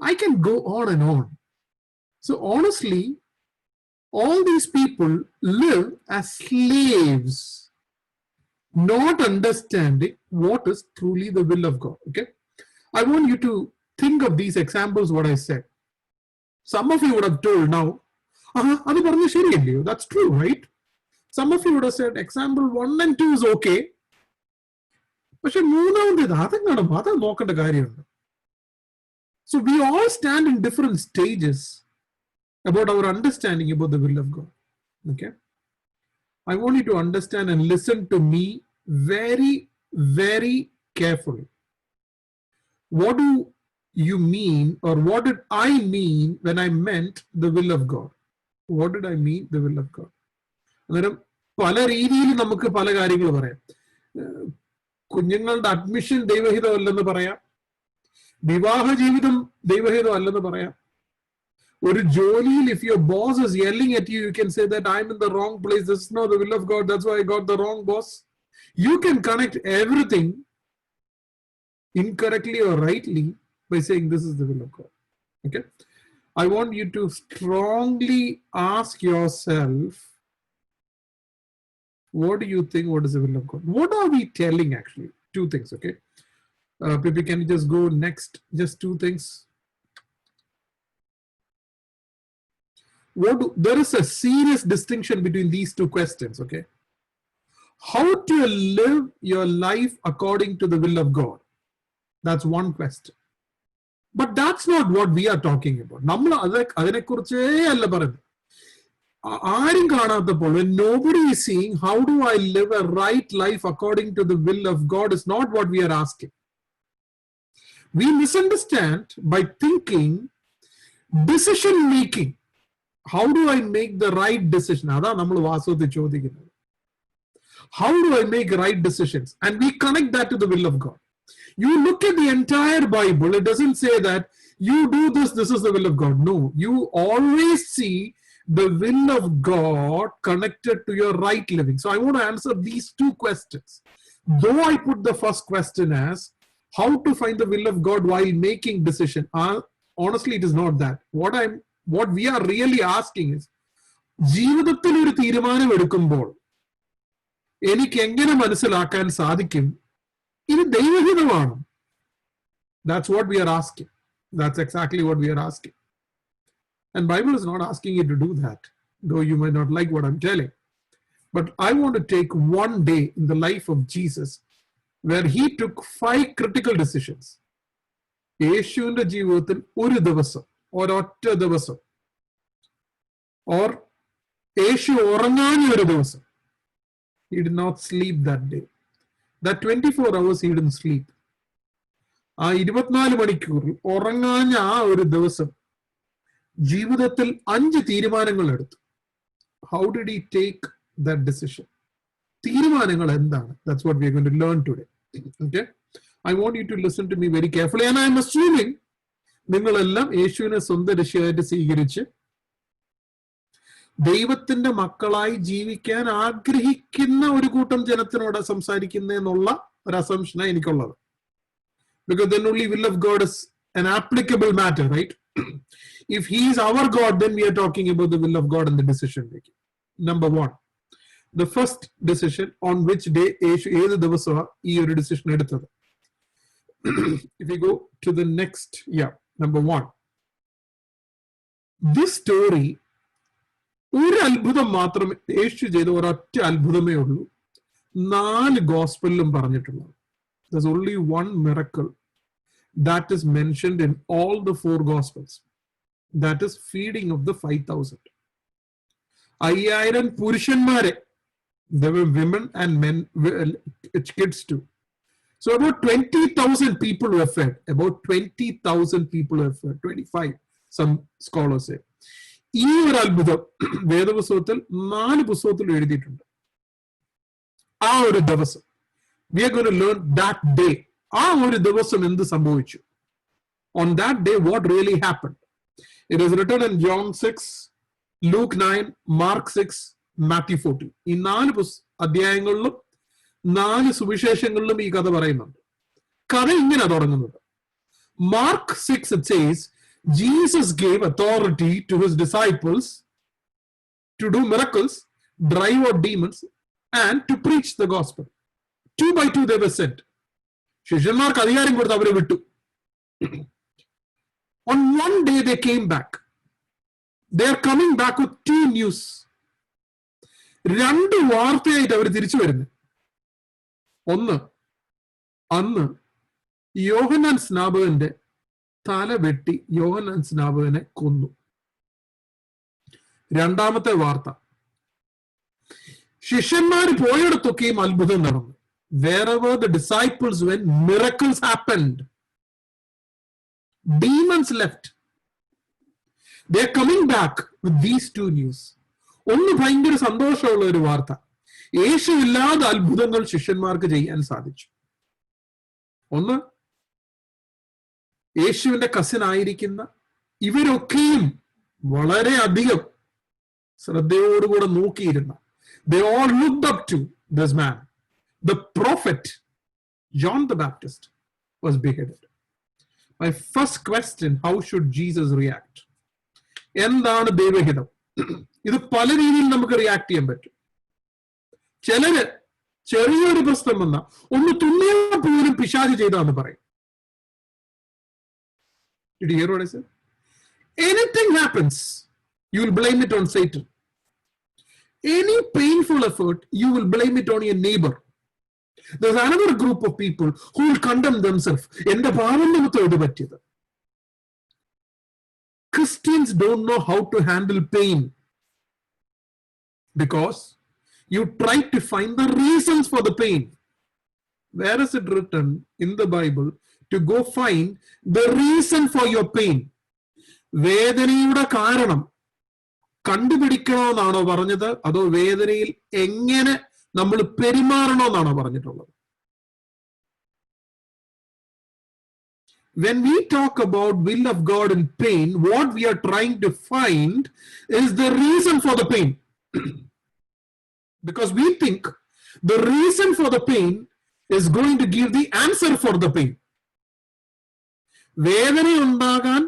I can go on and on. So honestly, all these people live as slaves, not understanding what is truly the will of God. Okay, I want you to think of these examples, what I said. Some of you would have told now, that's true, right? Some of you would have said example 1 and 2 is okay. But so we all stand in different stages about our understanding about the will of God. Okay, I want you to understand and listen to me very, very carefully. What do you mean, or what did I mean when I meant the will of God? What did I mean the will of God? അന്നേരം പല രീതിയിൽ നമുക്ക് പല കാര്യങ്ങൾ പറയാം. കുഞ്ഞുങ്ങളുടെ admission ദൈവഹിതമല്ലെന്ന് പറയാം, വിവാഹ ജീവിതം ദൈവഹിതം അല്ലെന്ന് പറയാം. ഒരു ജോലിയിൽ if your boss is yelling at you, you can say that I'm in the wrong place, this is not the will of God, that's why I got the wrong boss. You can connect everything incorrectly or rightly by saying this is the will of God. Okay, I want you to strongly ask yourself, what do you think, what is the will of God? What are we telling actually? Two things. Okay, Pippi, can you just go next? Just two things. There is a serious distinction between these two questions. Okay, how to live your life according to the will of God, that's one question. But that's not what we are talking about. When nobody is seeing how do I live a right life according to the will of God is not what we are asking. We misunderstand by thinking decision making. How do I make the right decision? How do I make right decisions? And we connect that to the will of God. You look at the entire Bible, it doesn't say that you do this, this is the will of God. No, you always see the will of God connected to your right living. So I want to answer these two questions. Though I put the first question as how to find the will of God while making decision, honestly it is not that. What we are really asking is, ജീവിതത്തിൽ ഒരു തീരുമാനം എടുക്കുമ്പോൾ എനിക്ക് എങ്ങനെ മനസ്സിലാക്കാൻ സാധിക്കും ഇത് ദൈവഹിതമാണ്? That's what we are asking. That's exactly what we are asking. And Bible is not asking you to do that, though you might not like what I'm telling. But I want to take one day in the life of Jesus where he took 5 critical decisions. യേശുവിന്റെ ജീവിതത്തിൽ ഒരു ദിവസം, ഒരൊറ്റ ദിവസം, or യേശു ഉറങ്ങാൻ ഒരു ദിവസം, he did not sleep that day. That 24 hours he didn't sleep. ആ 24 മണിക്കൂറിൽ ഉറങ്ങാൻ ആ ഒരു ദിവസം ജീവിതത്തിൽ 5 തീരുമാനങ്ങൾ എടുത്തു. How did he take that decision? തീരുമാനങ്ങൾ എന്താണ്? That's what we are going to learn today. Okay, I want you to listen to me very carefully, and I am assuming നിങ്ങളെല്ലാം യേശുവിനെ സ്വന്തം രക്ഷയായിട്ട് സ്വീകരിച്ച് ദൈവത്തിന്റെ മക്കളായി ജീവിക്കാൻ ആഗ്രഹിക്കുന്ന ഒരു കൂട്ടം ജനത്തിനോട് സംസാരിക്കുന്നതിനുള്ള ഒരു അസംഷനാണ് എനിക്കുള്ളത്. Because then only will of God is an applicable matter, right? If he is our God, then we are talking about the will of God and the decision making. Number 1, the first decision, on which day ഏത് ദിവസമാണ് ഈ ഒരു decision എടുത്തത്? If we go to the next, number 1, this story, ഒരു അത്ഭുതം മാത്രമേ യേശു ചെയ്ത, ഒരൊറ്റ അത്ഭുതമേ ഉള്ളൂ 4 ഗോസ്പലിലും പറഞ്ഞിട്ടുള്ളത്. There's only one miracle that is mentioned in all the 4 gospels. That is feeding of the 5,000. 5,000 പുരുഷന്മാരെ, there were women and men, kids too. So about 20,000 people were fed. About 20,000 people were fed. 25, some scholars say. ഈ ഒരു അത്ഭുതം വേദപുസ്തകത്തിൽ 4 പുസ്തകത്തിൽ എഴുതിയിട്ടുണ്ട്. ആ ഒരു ദിവസം we are going to learn that day. ആ ഒരു ദിവസം എന്ത് സംഭവിച്ചു? On that day, what really happened? It is written in John 6, Luke 9, Mark 6, Matthew 14. ഈ 4 അധ്യായങ്ങളിലും 4 സുവിശേഷങ്ങളിലും ഈ കഥ പറയുന്നുണ്ട്. കഥ ഇങ്ങനെ തുടങ്ങുന്നത്. Mark 6, it says, Jesus gave authority to his disciples to do miracles, drive out demons, and to preach the gospel. 2 by 2 they were sent. ശിഷ്യന്മാർക്ക് അധികാരം കൊടുത്ത് അവരെ വിട്ടു. On one day they came back. They are coming back with 2 news. 2 വാർത്തയായിട്ട് അവർ തിരിച്ചു വരുന്നു. ഒന്ന്, അന്ന് യോഹന്നാൻ സ്നാപകന്റെ തല വെട്ടി യോഹന്നാൻ സ്നാപകനെ കൊന്നു. രണ്ടാമത്തെ വാർത്ത, ശിഷ്യന്മാർ പോയിടത്തൊക്കെയും അത്ഭുതം നടന്നു. Wherever the disciples went, miracles happened. Demons left. They are coming back with these 2 news. ഒന്ന് ഭയങ്കര സന്തോഷമുള്ള ഒരു വാർത്ത, യേശു ഇല്ലാതെ അത്ഭുതങ്ങൾ ശിഷ്യന്മാർക്ക് ചെയ്യാൻ സാധിച്ചു. ഒന്ന്, യേശുവിന്റെ കസിൻ ആയിരിക്കുന്ന ഇവരൊക്കെയും വളരെ അധികം ശ്രദ്ധയോടുകൂടെ നോക്കിയിരുന്ന, they all looked up to this man. The prophet John the Baptist was beheaded. My first question, how should Jesus react? എന്താണ് ദൈവഹിതം? ഇത് പല രീതിയിൽ നമുക്ക് റിയാക്ട് ചെയ്യാൻ പറ്റും. ചിലര് ചെറിയൊരു പ്രശ്നം വന്ന ഒന്ന് തുന്നിയാൽ പോലും പിശാച് ചെയ്താന്ന് പറയും. Did you hear what I said? Anything happens, you will blame it on Satan. Any painful effort, you will blame it on your neighbor. There's another group of people who will condemn themselves. എന്റെ പാപം നിമിത്തം ഇത് പറ്റിയത്. Christians don't know how to handle pain because you try to find the reasons for the pain. Where is it written in the Bible to go find the reason for your pain? വേദനയുടെ കാരണം കണ്ടുപിടിക്കണമെന്നാണോ പറഞ്ഞത്, അതോ വേദനയിൽ എങ്ങനെ നമ്മൾ പെരുമാറണമെന്നാണോ പറഞ്ഞിട്ടുള്ളത്? When we talk about will of God in pain, what we are trying to find is the reason for the pain. Because we think the reason for the pain is going to give the answer for the pain. വേദന ഉണ്ടാകാൻ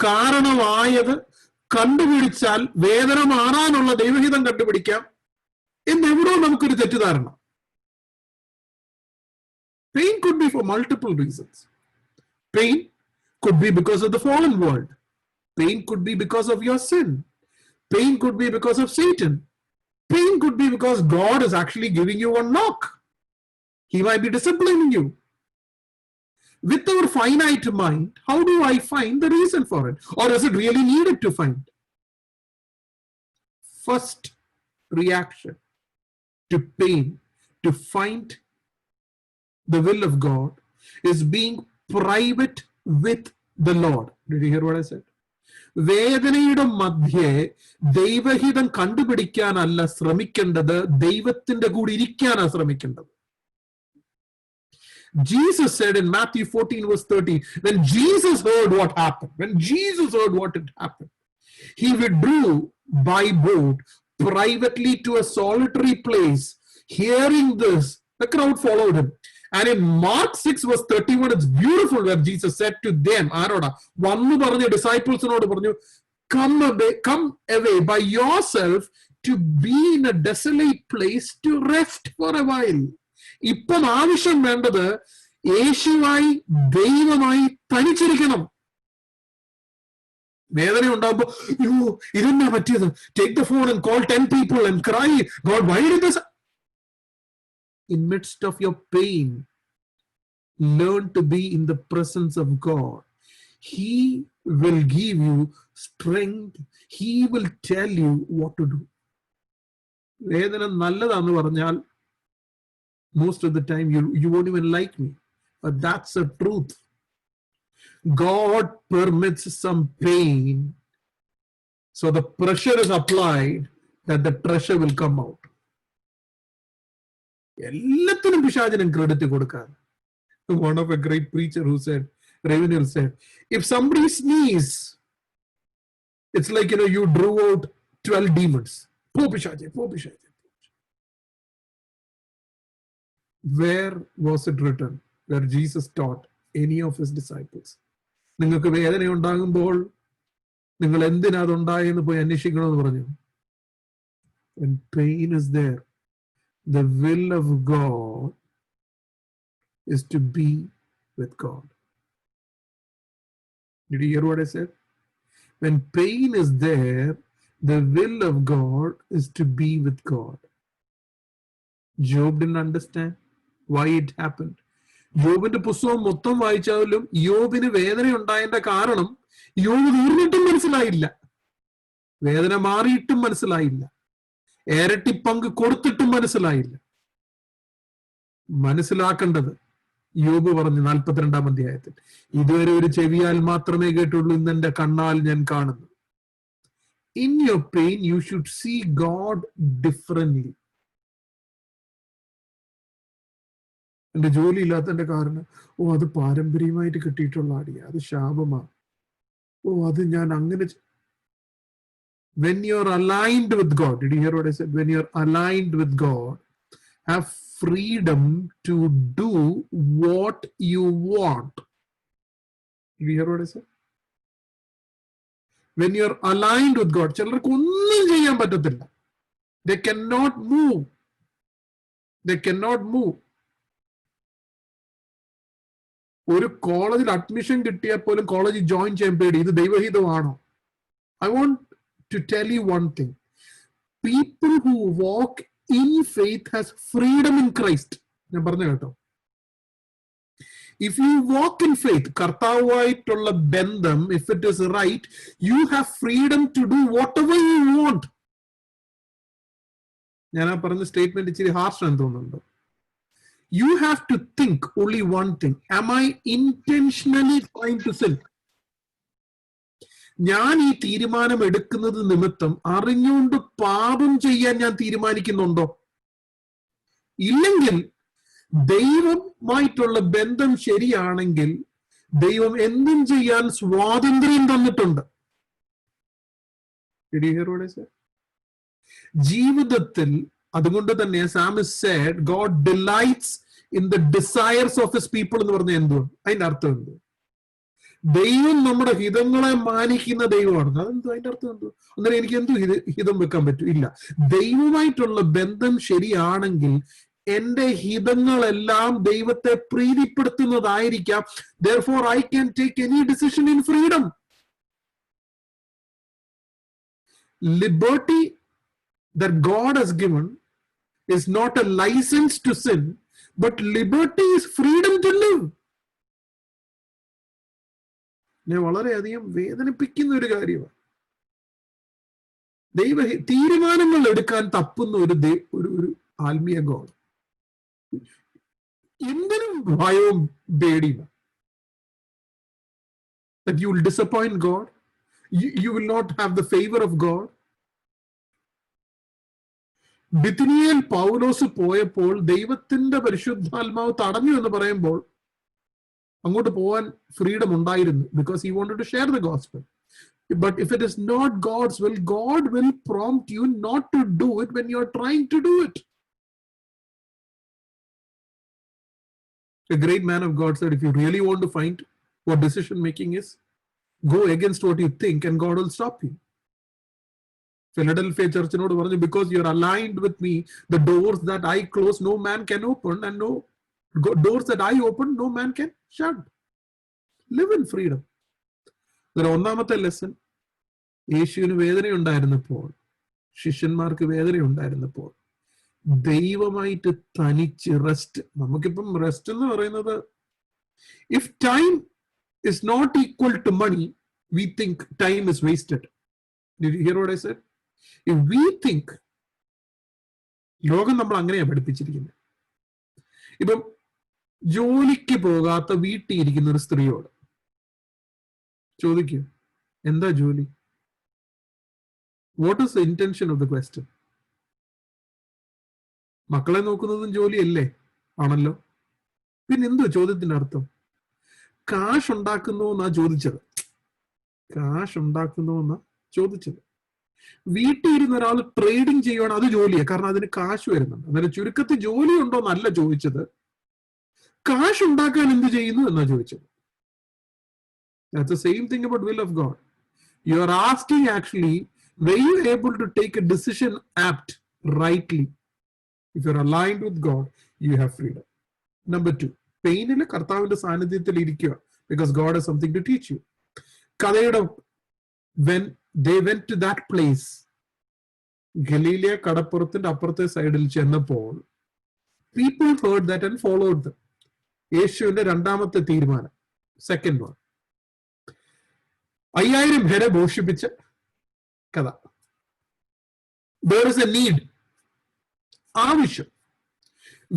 കാരണമായത് കണ്ടുപിടിച്ചാൽ വേദന മാറാനുള്ള ദൈവഹിതം കണ്ടുപിടിക്കാം എന്നെവിടോ നമുക്കൊരു തെറ്റിദ്ധാരണ. Pain could be for multiple reasons. Pain could be because of the fallen world. Pain could be because of your sin. Pain could be because of Satan. Pain could be because God is actually giving you a knock. He might be disciplining you. With our finite mind, how do I find the reason for it? Or is it really needed to find? First reaction to pain, to find the will of God, is being private with the Lord. Did you hear what I said? വേദനയുടെ മധ്യേ ദൈവഹിതം കണ്ടുപിടിക്കാനല്ല ശ്രമിക്കേണ്ടത്, ദൈവത്തിന്റെ കൂടെ ഇരിക്കാനാണ് ശ്രമിക്കേണ്ടത്. Jesus said in Matthew 14 verse 30, when Jesus heard what happened, he withdrew by boat privately to a solitary place. Hearing this, the crowd followed him. And in Mark 6 verse 31, it's beautiful where Jesus said to them, വന്നു പറഞ്ഞ ഡിസൈപ്പിൾസിനോട് പറഞ്ഞു, come away by yourself to be in a desolate place to rest for a while. ഇപ്പം ആവശ്യം വേണ്ടത് യേശുവായി ദൈവമായി തനിച്ചിരിക്കണം. വേദന ഉണ്ടാകുമ്പോ ഇതെന്നാ പറ്റിയത്, take the phone and call 10 people and cry, God, why did this? In midst of your pain, learn to be in the presence of God. He will give you strength. He will tell you what to do. വേദന നല്ലതാന്ന് പറഞ്ഞാൽ most of the time you won't even like me, but that's the truth. God permits some pain so the pressure is applied that the treasure will come out. എല്ലാത്തിനും പിശാചിനും credit കൊടുക്കാതെ. One of a great preacher who said, Ravenel said, if somebody sneeze, it's like, you drew out 12 demons. Po pishache. Where was it written where Jesus taught any of his disciples? നിങ്ങൾക്ക് വേദന ഉണ്ടാകുമ്പോൾ നിങ്ങൾ എന്തിനാ അതുണ്ടായെന്ന് പോയി അന്വേഷിക്കണമെന്ന് പറഞ്ഞു. When pain is there, the will of God is to be with God. Did you hear what I said? When pain is there, the will of God is to be with God. Job didn't understand why it happened. യോബിന്റെ പുസ്തകം മൊത്തം വായിച്ചാലും യോബിന് വേദന ഉണ്ടായതിന്റെ കാരണം യോബ് തീർന്നിട്ടും മനസ്സിലായില്ല, വേദന മാറിയിട്ടും മനസ്സിലായില്ല, ഇരട്ടി പങ്ക് കൊടുത്തിട്ടും മനസ്സിലായില്ല. മനസ്സിലാക്കേണ്ടത് യോബ് പറഞ്ഞു 42-ാം അധ്യായത്തിൽ, ഇതുവരെ ഒരു ചെവിയാൽ മാത്രമേ കേട്ടുള്ളൂ, ഇന്ന് എന്റെ കണ്ണാൽ ഞാൻ കാണുന്നു. In your pain, you should see God differently. എന്റെ ജോലി ഇല്ലാത്തതിന്റെ കാരണം, അത് പാരമ്പര്യമായിട്ട് കിട്ടിയിട്ടുള്ള അടിയാ, അത് ശാപമാണ്, അത് ഞാൻ അങ്ങനെ. When you're aligned with God, did you hear what I said? When you're aligned with God, have freedom to do what you want. Did you hear what I said? When you're aligned with God, ചിലർക്ക് ഒന്നും ചെയ്യാൻ പറ്റത്തില്ല. They cannot move. They cannot move. ഒരു കോളേജിൽ admission കിട്ടിയാൽ പോലും കോളേജിൽ join ചെയ്യാൻ പേടി. ഇത് ദൈവഹിതമാണോ? I want to tell you one thing. People who walk in faith has freedom in Christ. ഞാൻ പറഞ്ഞു കേട്ടോ. If you walk in faith, കർത്താവുമായിട്ടുള്ള ബന്ധം, if it is right, you have freedom to do whatever you want. ഞാൻ ആ പറഞ്ഞ statement ഇച്ചിരി harsh എന്ന് തോന്നുന്നുണ്ട്. You have to think only one thing. Am I intentionally trying to sin? ഞാൻ ഈ തീരുമാനം എടുക്കുന്നത് നിമിത്തം അറിഞ്ഞുകൊണ്ട് പാപം ചെയ്യാൻ ഞാൻ തീരുമാനിക്കുന്നുണ്ടോ? ഇല്ലെങ്കിൽ ദൈവമായിട്ടുള്ള ബന്ധം ശരിയാണെങ്കിൽ ദൈവം എന്തും ചെയ്യാൻ സ്വാതന്ത്ര്യം തന്നിട്ടുണ്ട്. ജീവിതത്തിൽ അതുകൊണ്ട് തന്നെ Psalmist said, God delights in the desires of his people എന്ന് പറഞ്ഞ എന്തോ അതിന്റെ അർത്ഥം എന്തോ? ദൈവം നമ്മുടെ ഹിതങ്ങളെ മാനിക്കുന്ന ദൈവമാണ്. അതെന്തോ അതിന്റെ അർത്ഥം എന്തോ? അന്നേരം എനിക്ക് എന്തോ ഹിതം വെക്കാൻ പറ്റും? ഇല്ല. ദൈവമായിട്ടുള്ള ബന്ധം ശരിയാണെങ്കിൽ എന്റെ ഹിതങ്ങളെല്ലാം ദൈവത്തെ പ്രീതിപ്പെടുത്തുന്നതായിരിക്കാം. Therefore I can take any decision in freedom. Liberty that God has given is not a license to sin, but liberty is freedom to live. ഞാൻ വളരെയധികം വേദനിപ്പിക്കുന്ന ഒരു കാര്യമാണ്. തീരുമാനങ്ങൾ എടുക്കാൻ തപ്പുന്ന ഒരു ആത്മീയ ഗോഡ്. എന്തിനും ഭയവും പേടിയും. That you will disappoint God, you will not have the favor of God. ബിഥുനിയയിൽ പൗലോസ് പോയപ്പോൾ ദൈവത്തിന്റെ പരിശുദ്ധാത്മാവ് തടഞ്ഞു എന്ന് പറയുമ്പോൾ അങ്ങോട്ട് പോവാൻ ഫ്രീഡം ഉണ്ടായിരുന്നു, because he wanted to share the gospel. But if it is not God's will, God will prompt you not to do it when you are trying to do it. A great man of God said, if you really want to find what decision making is, go against what you think and God will stop you. Philadelphia churchiനോട് പറഞ്ഞു, because you are aligned with me, the doors that I close no man can open, and no doors that I open no man can shut. Live in freedom. ഒന്നാമത്തെ lesson, യേശുവിന് വേദനയുണ്ടായിരുന്നപ്പോൾ, ശിഷ്യന്മാർക്ക് വേദനയുണ്ടായിരുന്നപ്പോൾ ദൈവമായിട്ട് തനിച്ച് rest. നമുക്കിപ്പം rest എന്ന് പറയുന്നത്, if time is not equal to money, we think time is wasted. Did you hear what I said? If we think, ലോകം നമ്മൾ അങ്ങനെയാ പഠിപ്പിച്ചിരിക്കുന്നത്. ഇപ്പം ജോലിക്ക് പോകാത്ത വീട്ടിൽ ഇരിക്കുന്ന ഒരു സ്ത്രീയോട് ചോദിക്കൂ, എന്താ ജോലി? What is the intention of the question? മക്കളെ നോക്കുന്നതും ജോലിയല്ലേ? ആണല്ലോ. പിന്നെ എന്തോ ചോദ്യത്തിന്റെ അർത്ഥം? കാശ് ഉണ്ടാക്കുന്നു എന്നാ ചോദിച്ചത്. കാശ് ഉണ്ടാക്കുന്നു എന്നാ ചോദിച്ചത്. വീട്ടിൽ ഇരുന്ന ഒരാൾ ട്രേഡിങ് ചെയ്യുവാണ്, അത് ജോലിയാണ്, കാരണം അതിന് കാശ് വരുന്നുണ്ട്. അന്നേരം ചുരുക്കത്തിൽ ജോലി ഉണ്ടോ എന്നല്ല ചോദിച്ചത്, കാശ് ഉണ്ടാക്കാൻ എന്ത് ചെയ്യുന്നു എന്നാ ചോദിച്ചത്. That's the same thing about will of God. You are asking actually, were you able to take a decision apt rightly? If you're aligned with God, you have freedom. Number two, പെയിനിൽ കർത്താവിന്റെ സാന്നിധ്യത്തിൽ ഇരിക്കുക, because God has something to teach you. കഥയുടെ when they went to that place, Galilee കടപ്പുറത്തിന്റെ അപ്പുറത്തെ സൈഡിൽ ചെന്നപ്പോൾ people heard that and followed them. യേശുവിന്റെ രണ്ടാമത്തെ തീരുമാനം, സെക്കൻഡ് വൺ, 5000 പേരെ ഘോഷിപ്പിച്ച കഥ. There is a need, ആവശ്യം.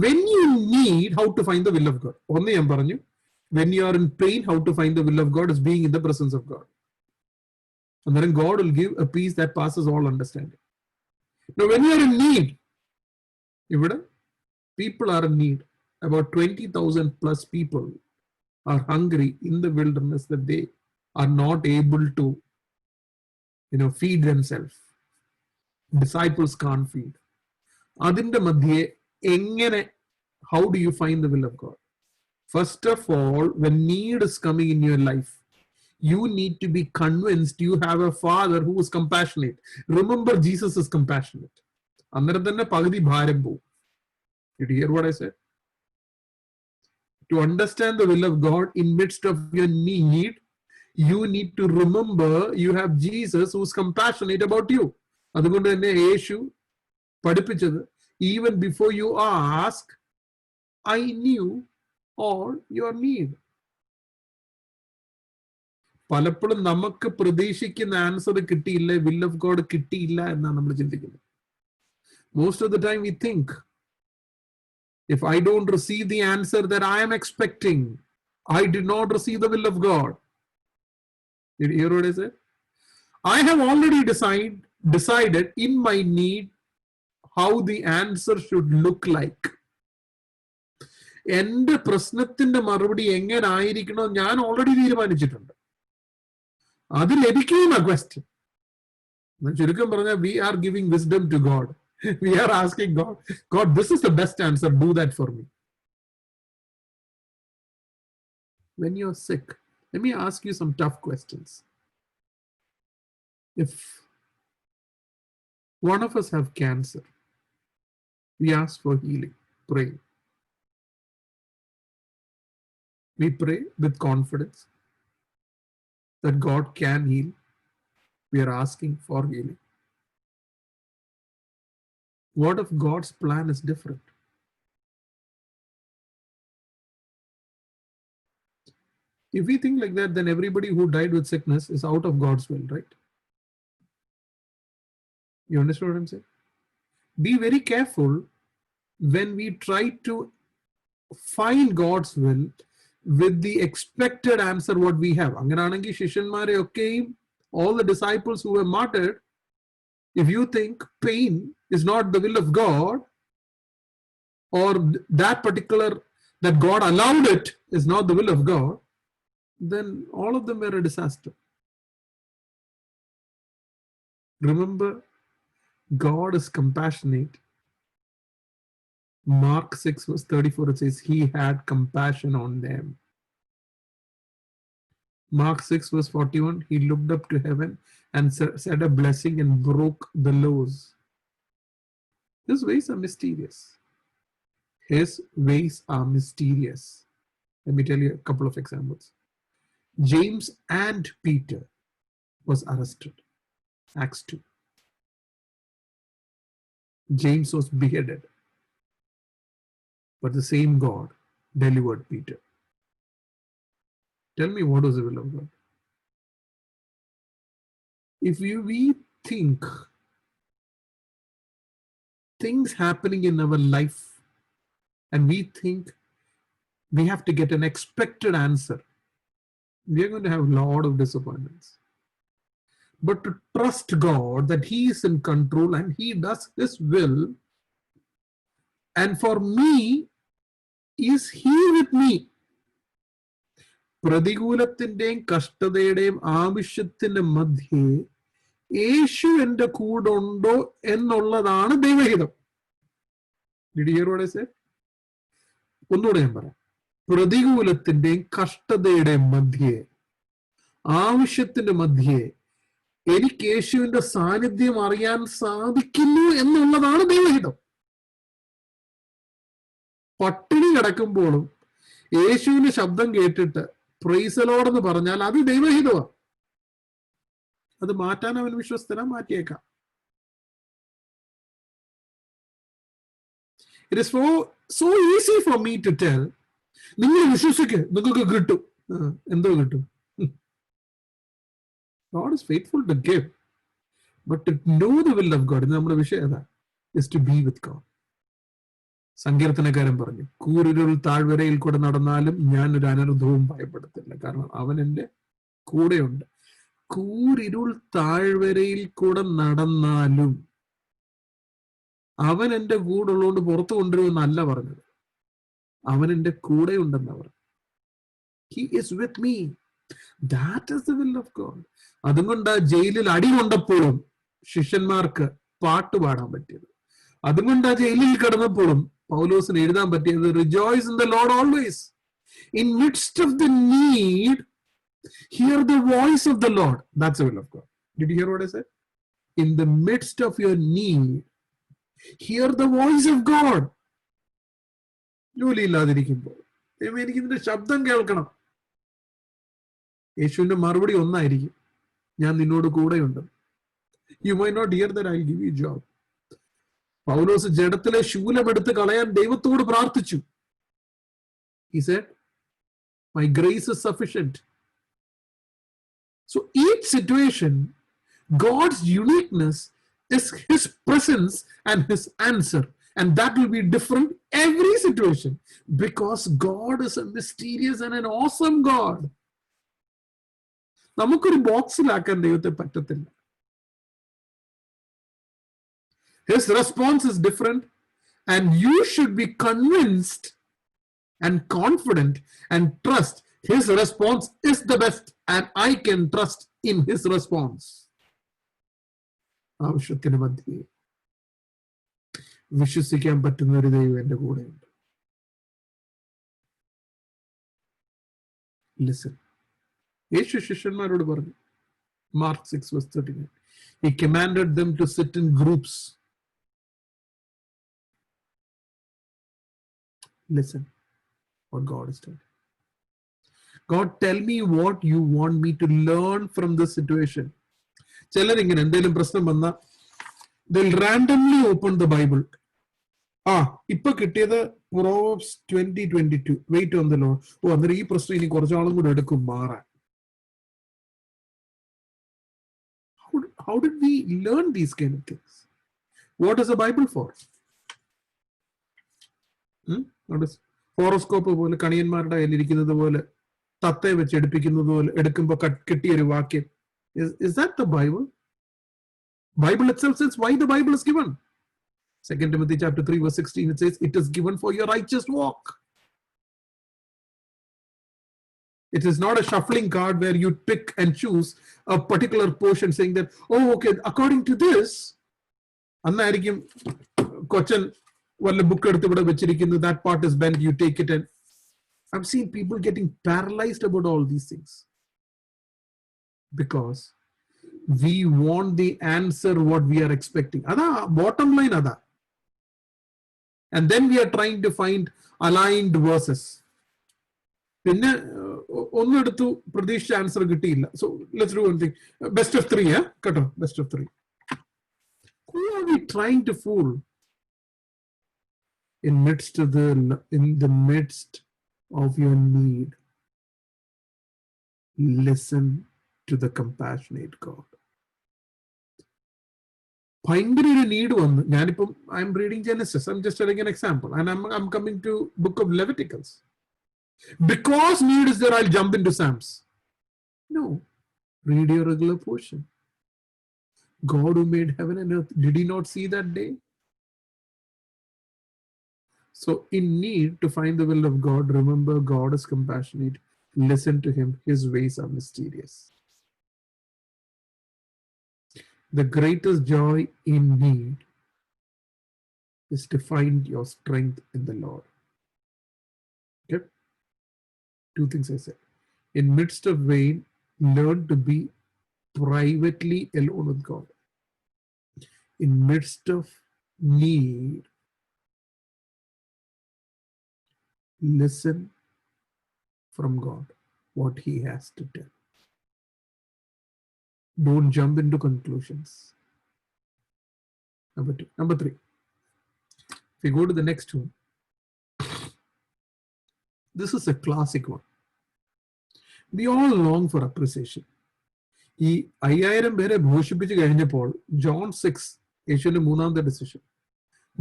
When you need, how to find the will of God? ഒന്ന് ഞാൻ പറഞ്ഞു, when you are in pain, how to find the will of God is being in the presence of God. And then God will give a peace that passes all understanding. Now, when you are in need, ഇവിടെ people are in need. About 20,000 plus people are hungry in the wilderness that they are not able to, feed themselves. Disciples can't feed. Adinte madhye engane, how do you find the will of God? First of all, when need is coming in your life, you need to be convinced you have a father who is compassionate. Remember, Jesus is compassionate. Annara thanne pagudi bharam po. Did you hear what I said? To understand the will of God in midst of your need, you need to remember you have Jesus who is compassionate about you. അതുകൊണ്ട് തന്നെ യേശു പഠിപ്പിച്ചത്, even before you ask, I knew all your need. പലപ്പോഴും നമുക്ക് പ്രതീക്ഷിക്കുന്ന answer കിട്ടിയില്ല, will of God കിട്ടിയില്ല എന്നാണ് നമ്മൾ ചിന്തിക്കുന്നത്. Most of the time we think, if I don't receive the answer that I am expecting, I did not receive the will of God. Did you hear what I said? I have already decided in my need how the answer should look like. എന്റെ പ്രശ്നത്തിന്റെ മറുപടി എങ്ങനെ ആയിരിക്കണോ ഞാൻ already തീരുമാനിച്ചിട്ടുണ്ട്. അത് ലഭിക്കുന്ന question. ചുരുക്കം പറഞ്ഞാൽ we are giving wisdom to God. We are asking God, God, this is the best answer, do that for me. When you're sick, let me ask you some tough questions. If one of us have cancer, we ask for healing, pray. We pray with confidence that God can heal. We are asking for healing. What if God's plan is different? If we think like that, then everybody who died with sickness is out of God's will, right? You understand what I'm saying? Be very careful when we try to find God's will with the expected answer what we have. Angananangi Shishanmare, okay, all the disciples who were martyred, if you think pain is not the will of God, or that particular, that God allowed it is not the will of God, then all of them were a disaster. Remember, God is compassionate. Mark 6 verse 34, it says, He had compassion on them. Mark 6 verse 41, He looked up to heaven and said a blessing and broke the loaves. His ways are mysterious. His ways are mysterious. Let me tell you a couple of examples. James and Peter was arrested. Acts 2. James was beheaded. But the same God delivered Peter. Tell me, what was the will of God? If we think things happening in our life and we think we have to get an expected answer, we are going to have a lot of disappointments. But to trust God that He is in control and He does His will, and for me, is He with me? പ്രതികൂലത്തിന്റെയും കഷ്ടതയുടെയും ആവശ്യത്തിന്റെ മധ്യേ യേശു എന്റെ കൂടെ ഉണ്ടോ എന്നുള്ളതാണ് ദൈവഹിതം. Did you hear what I said? ഒന്നുകൂടെ ഞാൻ പറയാം. പ്രതികൂലത്തിന്റെയും കഷ്ടതയുടെയും മധ്യേ ആവശ്യത്തിന്റെ മധ്യേ എനിക്ക് യേശുവിന്റെ സാന്നിധ്യം അറിയാൻ സാധിക്കുന്നു എന്നുള്ളതാണ് ദൈവഹിതം. പട്ടിണി കിടക്കുമ്പോഴും യേശുവിന്റെ ശബ്ദം കേട്ടിട്ട് പ്രൈസ് ദി ലോർഡ് എന്ന് പറഞ്ഞാൽ അത് ദൈവഹിതമാണ്. അത് മാറ്റാൻ അവൻ വിശ്വസ്തനാ, മാറ്റിയേക്കാം. It is so easy for me to tell, നിങ്ങൾ വിശ്വസിക്ക്, നിങ്ങൾക്ക് കിട്ടും. എന്തോ കിട്ടും? God is faithful to give, but to know the will of God, നമ്മുടെ വിഷയം ഏതാ? Is to be with God. സങ്കീർത്തനക്കാരൻ പറഞ്ഞു, കൂരിരുൾ താഴ്വരയിൽ കൂടെ നടന്നാലും ഞാൻ ഒരു അനർത്ഥവും ഭയപ്പെടത്തില്ല, കാരണം അവൻ എൻ്റെ കൂടെയുണ്ട്. കൂരിരുൾ താഴ്വരയിൽ കൂടെ നടന്നാലും അവൻ എൻ്റെ കൂടെ ഉള്ളതുകൊണ്ട് പുറത്തു കൊണ്ടുവരുമെന്നല്ല പറഞ്ഞത്, അവൻ എൻ്റെ കൂടെ ഉണ്ടെന്ന് പറഞ്ഞു. He is with me. That is the will of God. അതുകൊണ്ട് ജയിലിൽ അടി കൊണ്ടപ്പോഴും ശിഷ്യന്മാർക്ക് പാട്ട് പാടാൻ പറ്റിയത്. അതുകൊണ്ട് ജയിലിൽ കിടന്നപ്പോഴും പൗലോസിന് എഴുതാൻ പറ്റിയത് rejoice in the Lord always. In midst of the need, hear the voice of the Lord. That's the will of God. Did you hear what I said? In the midst of your need, hear the voice of God. ജോലി ഇല്ലാതിരിക്കുമ്പോൾ എനിക്ക് ഇതിന്റെ ശബ്ദം കേൾക്കണം. യേശുവിന്റെ മറുപടി ഒന്നായിരിക്കും, ഞാൻ നിന്നോട് കൂടെയുണ്ട്. You might not hear that I'll give you a job. പൗലോസ് ജഡത്തിലെ ശൂലമെടുത്ത് കളയാൻ ദൈവത്തോട് പ്രാർത്ഥിച്ചു. He said, my grace is sufficient. So each situation, God's uniqueness is his presence and his answer, and that will be different every situation, because God is a mysterious and an awesome God. നമുക്കൊരു ബോക്സിലാക്കാൻ ദൈവത്തെ പറ്റത്തില്ല. His response is different, and you should be convinced and confident and trust his response is the best, and I can trust in his response. ആവശ്യത്തിന് മധ്യേ വിശ്വസിക്കാൻ പറ്റുന്ന ഒരു ദൈവം എൻ്റെ കൂടെയുണ്ട്. Listen. യേശു ശിഷ്യന്മാരോട് പറഞ്ഞു, Mark 6:39, he commanded them to sit in groups. Listen what God is telling. God, tell me what you want me to learn from this situation. ചിലരിങ്ങനെ എന്തെങ്കിലും പ്രശ്നം വന്ന they'll randomly open the Bible. ഇപ്പൊ കിട്ടിയത് Proverbs 20:22, wait on the Lord. അന്നേരം ഈ പ്രശ്നം ഇനി കുറച്ചാളും കൂടെ എടുക്കും മാറാൻ. How did we learn these kind of things? What is the Bible for? Horoscope പോലെ, കണിയന്മാരുടെ കയ്യിലിരിക്കുന്നത് പോലെ, തത്തയെ വെച്ച് എടുപ്പിക്കുന്നത് പോലെ എടുക്കുമ്പോ കിട്ടിയൊരു വാക്യം. Is that the Bible? Bible itself says why the Bible is given. 2 Timothy chapter 3:16, it says it is given for your righteous walk. It is not a shuffling card where you pick and choose a particular portion saying that, oh, okay, according to this, അന്നായിരിക്കും കൊച്ചൻ വല്ല book എടുത്ത് ഇവിടെ വെച്ചിരിക്കുന്നത്, that part is bent, you take it. And I've seen people getting paralyzed about all these things because we want the answer what we are expecting. Ada bottom line ada. And then we are trying to find aligned verses. പിന്നെ ഒന്നെടുത്തു പ്രതീക്ഷിച്ച answer കിട്ടിയില്ല. So let's do one thing. Best of 3, കേട്ടോ, best of 3. Who are we trying to fool? In the midst of your need, listen to the compassionate God. ഭയങ്കര ഒരു need വന്നു. ഞാനിപ്പം I'm reading Genesis, I'm just telling an example, and I'm coming to book of Leviticus. Because need is there, I'll jump into Psalms. No, read your regular portion. God who made heaven and earth, did he not see that day? So in need to find the will of God, remember God is compassionate. Listen to him. His ways are mysterious. The greatest joy in need is to find your strength in the Lord. Okay? 2 things I said. In midst of vain, Learn to be privately alone with God. In midst of need, listen from God what He has to tell. Don't jump into conclusions. Number two. Number three. If we go to the next one, this is a classic one. We all long for appreciation. ഈ 5000 പേരെ ഘോഷിപ്പിച്ച് കഴിഞ്ഞപ്പോൾ John 6, യേശുവിന്റെ മൂന്നാമത്തെ decision.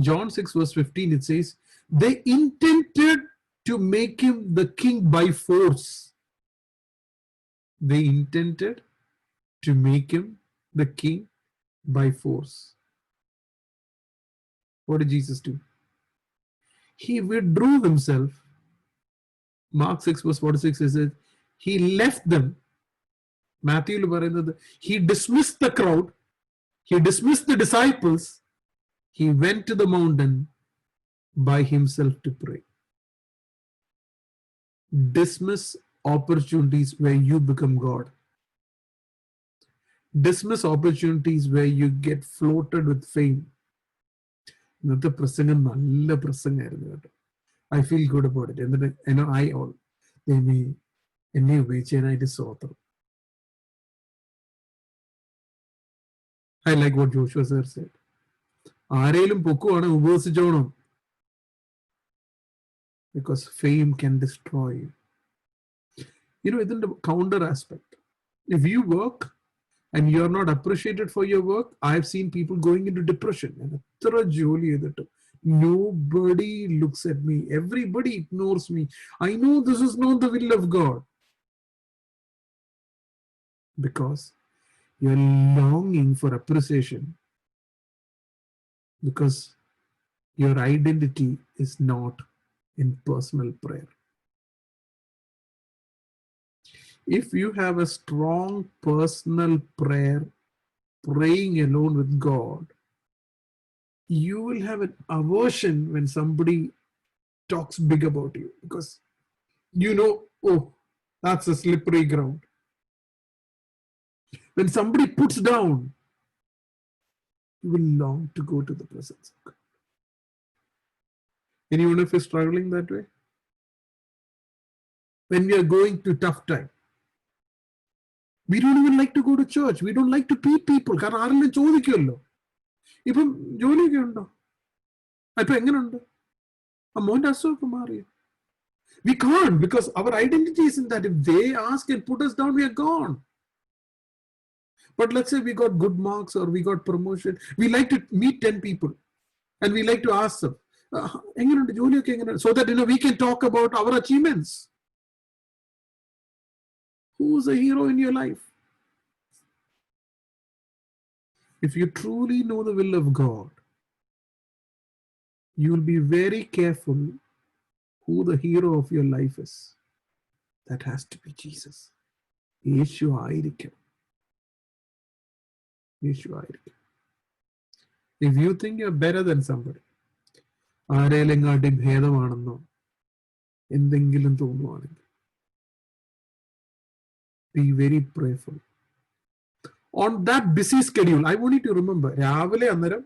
John 6 verse 15, it says, they intended to make him the king by force. They intended to make him the king by force. What did Jesus do? He withdrew himself. Mark 6 verse 46 says that he left them. Matthew, he dismissed the crowd. He dismissed the disciples. He went to the mountain by himself to pray. Dismiss opportunities where you become God. Dismiss opportunities where you get floated with fame. ഇന്നത്തെ പ്രസംഗം നല്ല പ്രസംഗമായിരുന്നു കേട്ടോ. I feel good about it. എന്നിട്ട് എന്നെ ഉപയോഗിച്ചതിനായിട്ട് സ്തോത്രം. I like what Joshua sir said. ആരെയും പൊക്കുവാണ് ഉപവസിച്ചോണം. Because fame can destroy you. Within the counter aspect, if you work and you're not appreciated for your work, I've seen people going into depression. Nobody looks at me. Everybody ignores me. I know this is not the will of God. Because you're longing for appreciation. Because your identity is not in personal prayer. If you have a strong personal prayer, praying alone with God, you will have an aversion when somebody talks big about you, because oh, that's a slippery ground. When somebody puts down, you will long to go to the presence of God. Anyone of you struggling that way? When we are going through tough time, we don't even like to go to church. We don't like to meet people. കാരണം ആരെല്ലാം ചോദിക്കുമല്ലോ, ഇപ്പം ജോലിയൊക്കെ ഉണ്ടോ, ഇപ്പൊ എങ്ങനെയുണ്ട്, മോന്റെ അസുഖമൊക്കെ മാറിയോ? We can't, because our identity isn't that. If they ask and put us down, we are gone. But let's say we got good marks or we got promotion. We like to meet 10 people and we like to ask them, so that we can talk about our achievements. Who's a hero in your life? If you truly know the will of God, you will be very careful who the hero of your life is. That has to be Jesus. യേശു ആയിരിക്കണം. If you think you're better than somebody, ആരെയെങ്കിലുംകാട്ടി ഭേദമാണെന്നോ എന്തെങ്കിലും തോന്നുവാണെങ്കിൽ, be very prayerful. On that busy schedule, I want you to remember, രാവിലെ അന്നേരം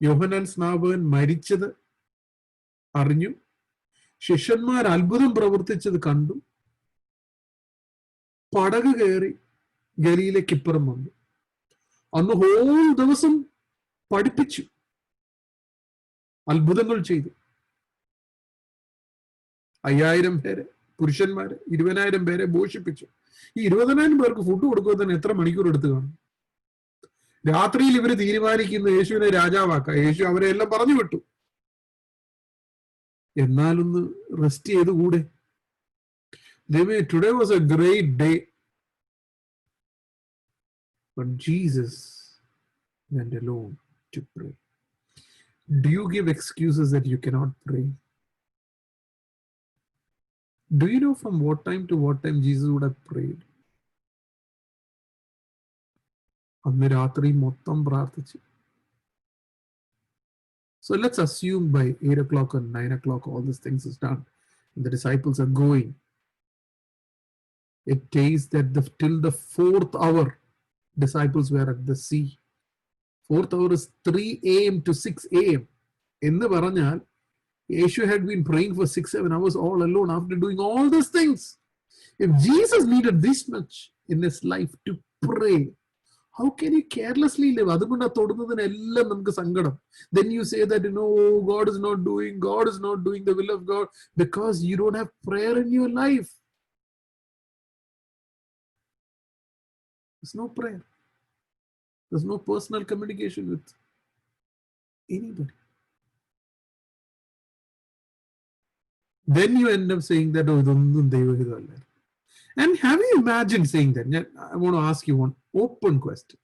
യോഹന്നാൻ സ്നാപകൻ മരിച്ചത് അറിഞ്ഞു, ശിഷ്യന്മാർ അത്ഭുതം പ്രവർത്തിച്ചത് കണ്ടു, പടക് കയറി ഗലീലയ്ക്ക് ഇപ്പുറം വന്നു. അന്ന് ഹോൾ ദിവസം പഠിപ്പിച്ചു, അത്ഭുതങ്ങൾ ചെയ്തു. 5000 പേരെ പുരുഷന്മാര്, 20,000 പേരെ പോഷിപ്പിച്ചു. ഈ 20,000 പേർക്ക് ഫുഡ് കൊടുക്കുമ്പോൾ തന്നെ എത്ര മണിക്കൂർ എടുത്തു കാണും? രാത്രിയിൽ ഇവര് തീരുമാനിക്കുന്ന യേശുവിനെ രാജാവാക്ക. യേശു അവരെ എല്ലാം പറഞ്ഞു വിട്ടു. എന്നാലൊന്ന് rest ചെയ്തുകൂടെ? Today was a great day, but Jesus went alone to pray. Do you give excuses that you cannot pray? Do you know from what time to what time Jesus would have prayed? അന്ന് രാത്രി മൊത്തം പ്രാർത്ഥിച്ചു. So let's assume by 8 o'clock or 9 o'clock all these things is done and the disciples are going. It says that till the fourth hour, disciples were at the sea. Fourth hour is 3 a.m. to 6 a.m. എന്ന് പറഞ്ഞാൽ Yeshua had been praying for 6-7 hours all alone after doing all these things. If Jesus needed this much in his life to pray, how can you carelessly live? അതുകൊണ്ടാ തൊടുന്നതിനെല്ലാം നമുക്ക് സങ്കടം. Then you say that, God is not doing the will of God because you don't have prayer in your life. There's no prayer. There's no personal communication with anybody. Then you end up saying that, and have you imagined saying that? I want to ask you one open question.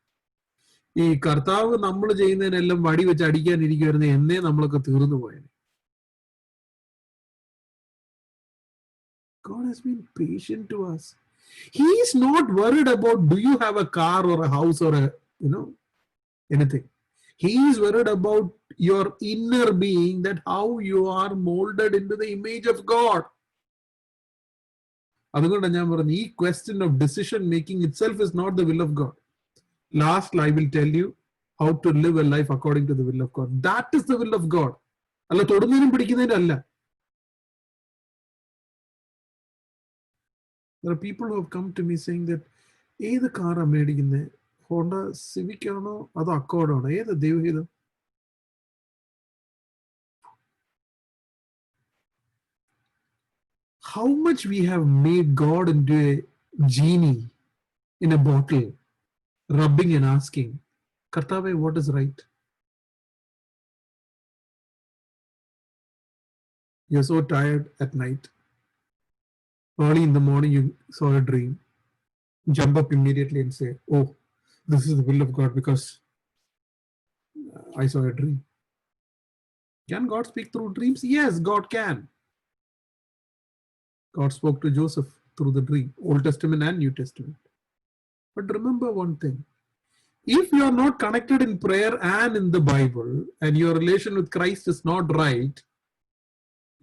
ഈ കർത്താവ് നമ്മൾ ചെയ്യുന്നതിനെല്ലാം വടി വെച്ച് അടിക്കാനിരിക്കുവായിരുന്നു, എന്നേ നമ്മളൊക്കെ തീർന്നു പോയത്. God has been patient to us. He is not worried about do you have a car or a house or anything. He is worried about your inner being, that how you are molded into the image of God. അതുകൊണ്ടാണ് ഞാൻ പറഞ്ഞു, ഈ question of decision making itself is not the will of God. Last, I will tell you how to live a life according to the will of God. That is the will of God. അല്ല തൊടുന്നതിനും പിടിക്കുന്നതിനും അല്ല. There are people who have come to me saying that ഏത് കാറാണ് മേടിക്കുന്നത്, Honda civic ആണോ അതോ Accord ആണോ, ഏത് ദൈവഹിതം? How much we have made God into a genie in a bottle, rubbing and asking, Kartave, what is right? You're so tired at night. Early in the morning, you saw a dream. Jump up immediately and say, oh, this is the will of God because I saw a dream. Can God speak through dreams? Yes, God can. God spoke to Joseph through the dream, Old Testament and New Testament. But remember one thing. If you are not connected in prayer and in the Bible, and your relation with Christ is not right,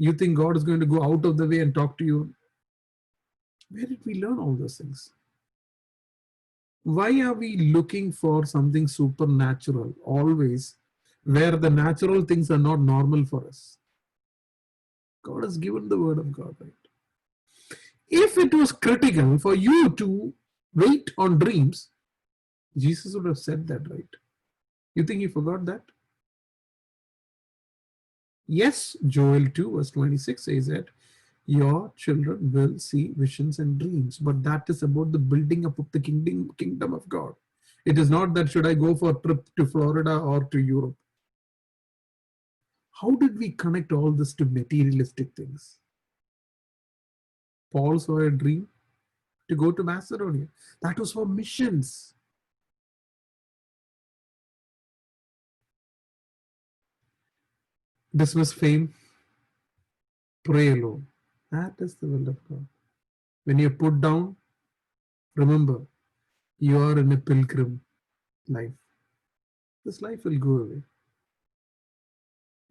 you think God is going to go out of the way and talk to you. Where did we learn all those things? Why are we looking for something supernatural always, where the natural things are not normal for us? God has given the word of God, right? If it was critical for you to wait on dreams, Jesus would have said that, right? You think he forgot that? Yes, Joel 2 verse 26 says that your children will see visions and dreams, but that is about the building up of the kingdom of God. It is not that should I go for a trip to Florida or to Europe. How did we connect all this to materialistic things? Paul saw a dream to go to Macedonia. That was for missions. Dismiss fame, pray alone. That is the will of God. When you're put down, remember, you are in a pilgrim life. This life will go away.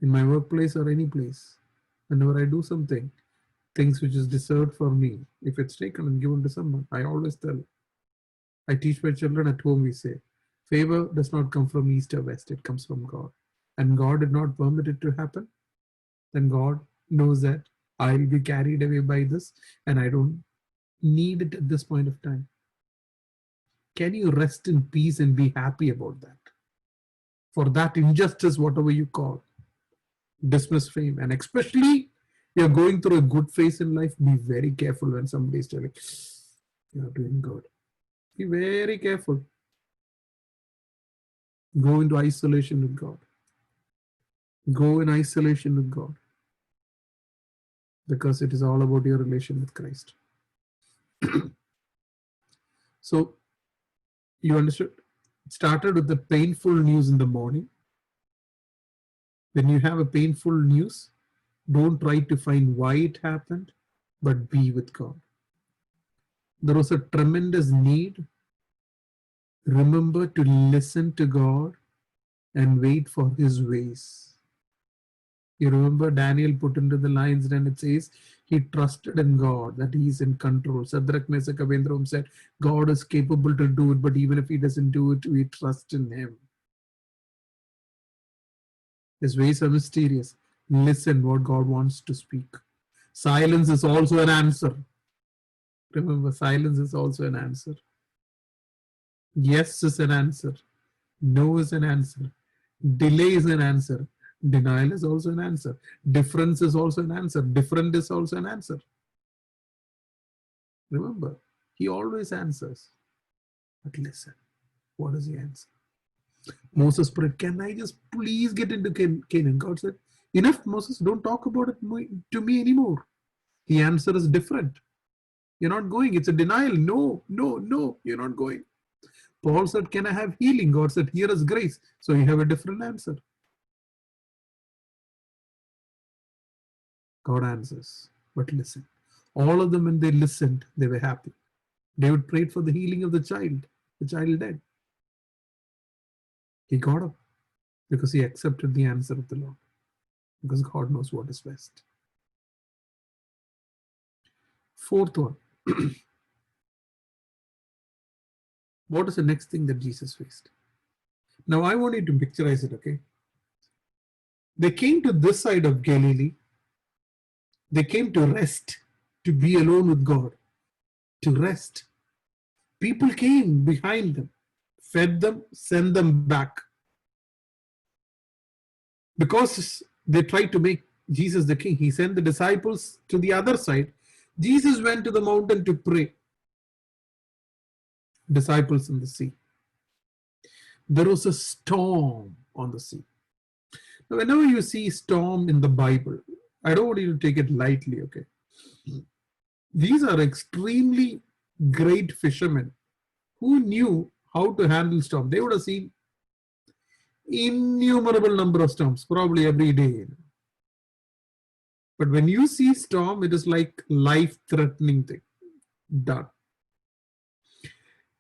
In my workplace or any place, whenever I do something, things which is deserved for me, if it's taken and given to someone, I always tell. I teach my children at home, we say, favor does not come from east or west, it comes from God. And God did not permit it to happen, then God knows that I'll be carried away by this and I don't need it at this point of time. Can you rest in peace and be happy about that? For that injustice, whatever you call, dismiss fame. And especially you're going through a good phase in life, be very careful when somebody is telling you're doing good. Be very careful. Go into isolation with God. Go in isolation with God. Because it is all about your relation with Christ. So, you understood? It started with the painful news in the morning. When you have a painful news, don't try to find why it happened, but be with God. There was a tremendous need. Remember to listen to God and wait for his ways. You remember Daniel put into the lion's den, it says He trusted in God, that he is in control. Shadrach, Meshach, Abednego said, God is capable to do it, but even if he doesn't do it, we trust in him. His ways are mysterious. Listen what God wants to speak. Silence is also an answer. Remember, silence is also an answer. Yes is an answer. No is an answer. Delay is an answer. Denial is also an answer. Difference is also an answer. Different is also an answer. Remember, he always answers. But listen, what is the answer? Moses prayed, can I just please get into Canaan? God said, enough, Moses, don't talk about it to me anymore. The answer is different. You're not going. It's a denial. No, no, no, you're not going. Paul said, can I have healing? God said, here is grace. So you have a different answer. God answers. But listen, all of them, when they listened, they were happy. David prayed for the healing of the child. The child died. He got up because he accepted the answer of the Lord. Because God knows what is best. Fourth one. What is the next thing that Jesus faced? Now I want you to picturize it, okay? They came to this side of Galilee. They came to rest, to be alone with God, to rest. People came behind them, fed them, sent them back. Because they tried to make Jesus the king, he sent the disciples to the other side. Jesus went to the mountain to pray. Disciples in the sea. There was a storm on the sea. Now, whenever you see storm in the Bible, I don't want you to take it lightly, okay? These are extremely great fishermen who knew how to handle storm. They would have seen innumerable number of storms, probably every day. But when you see storm, it is like life-threatening thing. Done.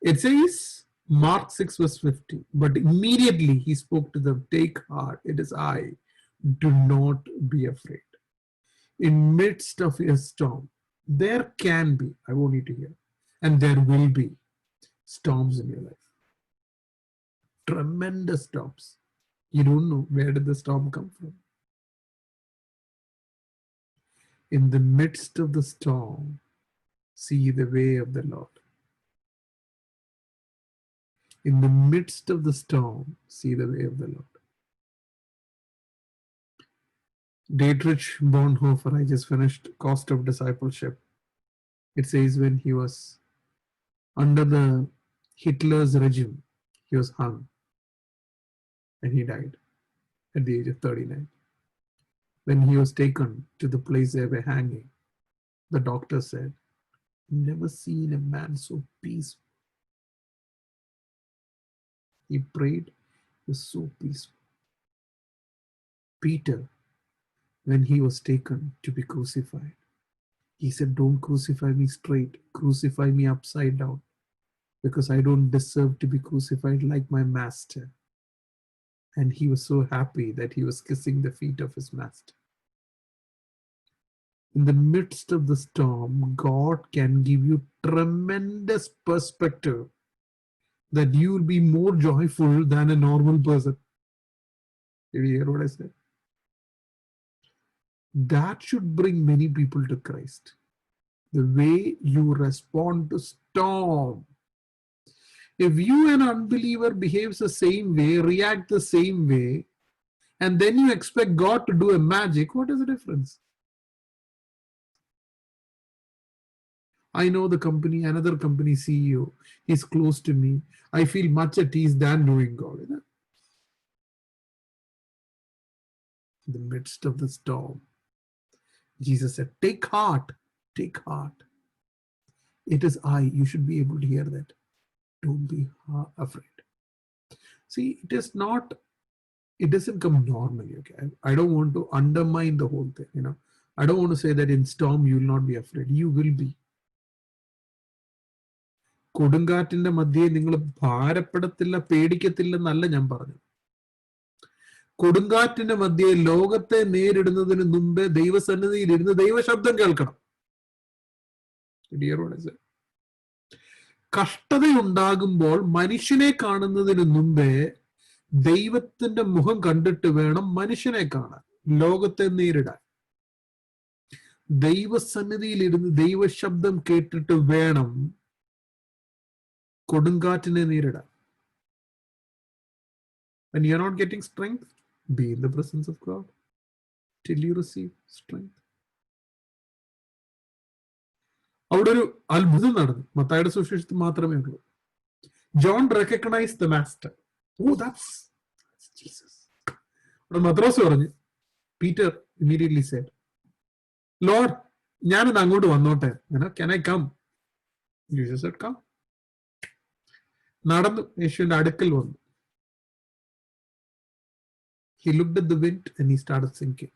It says, Mark 6 verse 50, but immediately he spoke to them, take heart, it is I, do not be afraid. In midst of a storm, there can be, I want you to hear, and there will be storms in your life. Tremendous storms. You don't know where did the storm come from. In the midst of the storm, see the way of the Lord. In the midst of the storm, see the way of the Lord. Dietrich Bonhoeffer, I just finished Cost of Discipleship. It says when he was under the Hitler's regime, he was hung and he died at the age of 39. When he was taken to the place they were hanging, the doctor said, never seen a man so peaceful. He prayed, he was so peaceful. Peter, when he was taken to be crucified, he said, don't crucify me straight, crucify me upside down, because I don't deserve to be crucified like my master. And he was so happy that he was kissing the feet of his master. In the midst of the storm, God can give you tremendous perspective that you will be more joyful than a normal person. Did you hear what I said? That should bring many people to Christ. The way you respond to storm. If you, an unbeliever, behaves the same way, react the same way, and then you expect God to do a magic, what is the difference? I know the company, another company CEO, he's close to me. I feel much at ease than knowing God. In the midst of the storm, Jesus said, take heart, take heart. It is I. You should be able to hear that. Don't be afraid. See, it doesn't come normally, okay? I don't want to undermine the whole thing, I don't want to say that in storm you will not be afraid. You will be. കൊടുങ്കാറ്റിന്റെ മധ്യേ നിങ്ങൾ ഭാരപ്പെടത്തില്ല, പേടിക്കത്തില്ലെന്നല്ല ഞാൻ പറഞ്ഞത്. കൊടുങ്കാറ്റിന്റെ മധ്യേ ലോകത്തെ നേരിടുന്നതിന് മുമ്പേ ദൈവസന്നിധിയിൽ ഇരുന്ന് ദൈവശബ്ദം കേൾക്കണം. Did you hear what I said? കഷ്ടതയുണ്ടാകുമ്പോൾ മനുഷ്യനെ കാണുന്നതിന് മുമ്പേ ദൈവത്തിന്റെ മുഖം കണ്ടിട്ട് വേണം മനുഷ്യനെ കാണാൻ, ലോകത്തെ നേരിടാൻ. ദൈവസന്നിധിയിൽ ഇരുന്ന് ദൈവശബ്ദം കേട്ടിട്ട് വേണം കൊടുങ്കാറ്റിനെ നേരിടാൻ. When you are not getting strength, be in the presence of God till you receive strength. അവിടെ ഒരു അത്ഭുതം നടന്നു. മത്തായിയുടെ സുവിശേഷത്തിൽ മാത്രമേ ഉള്ളൂ. John recognized the master. Oh, that's Jesus. അവിടെ മദ്രാസ് പറഞ്ഞു. Peter immediately said, Lord, ഞാനൊന്ന് അങ്ങോട്ട് വന്നോട്ടെ. Can I come? Jesus said, come. നടന്നു യേശുവിന്റെ അടുക്കൽ വന്നു. He looked at the wind and he started sinking.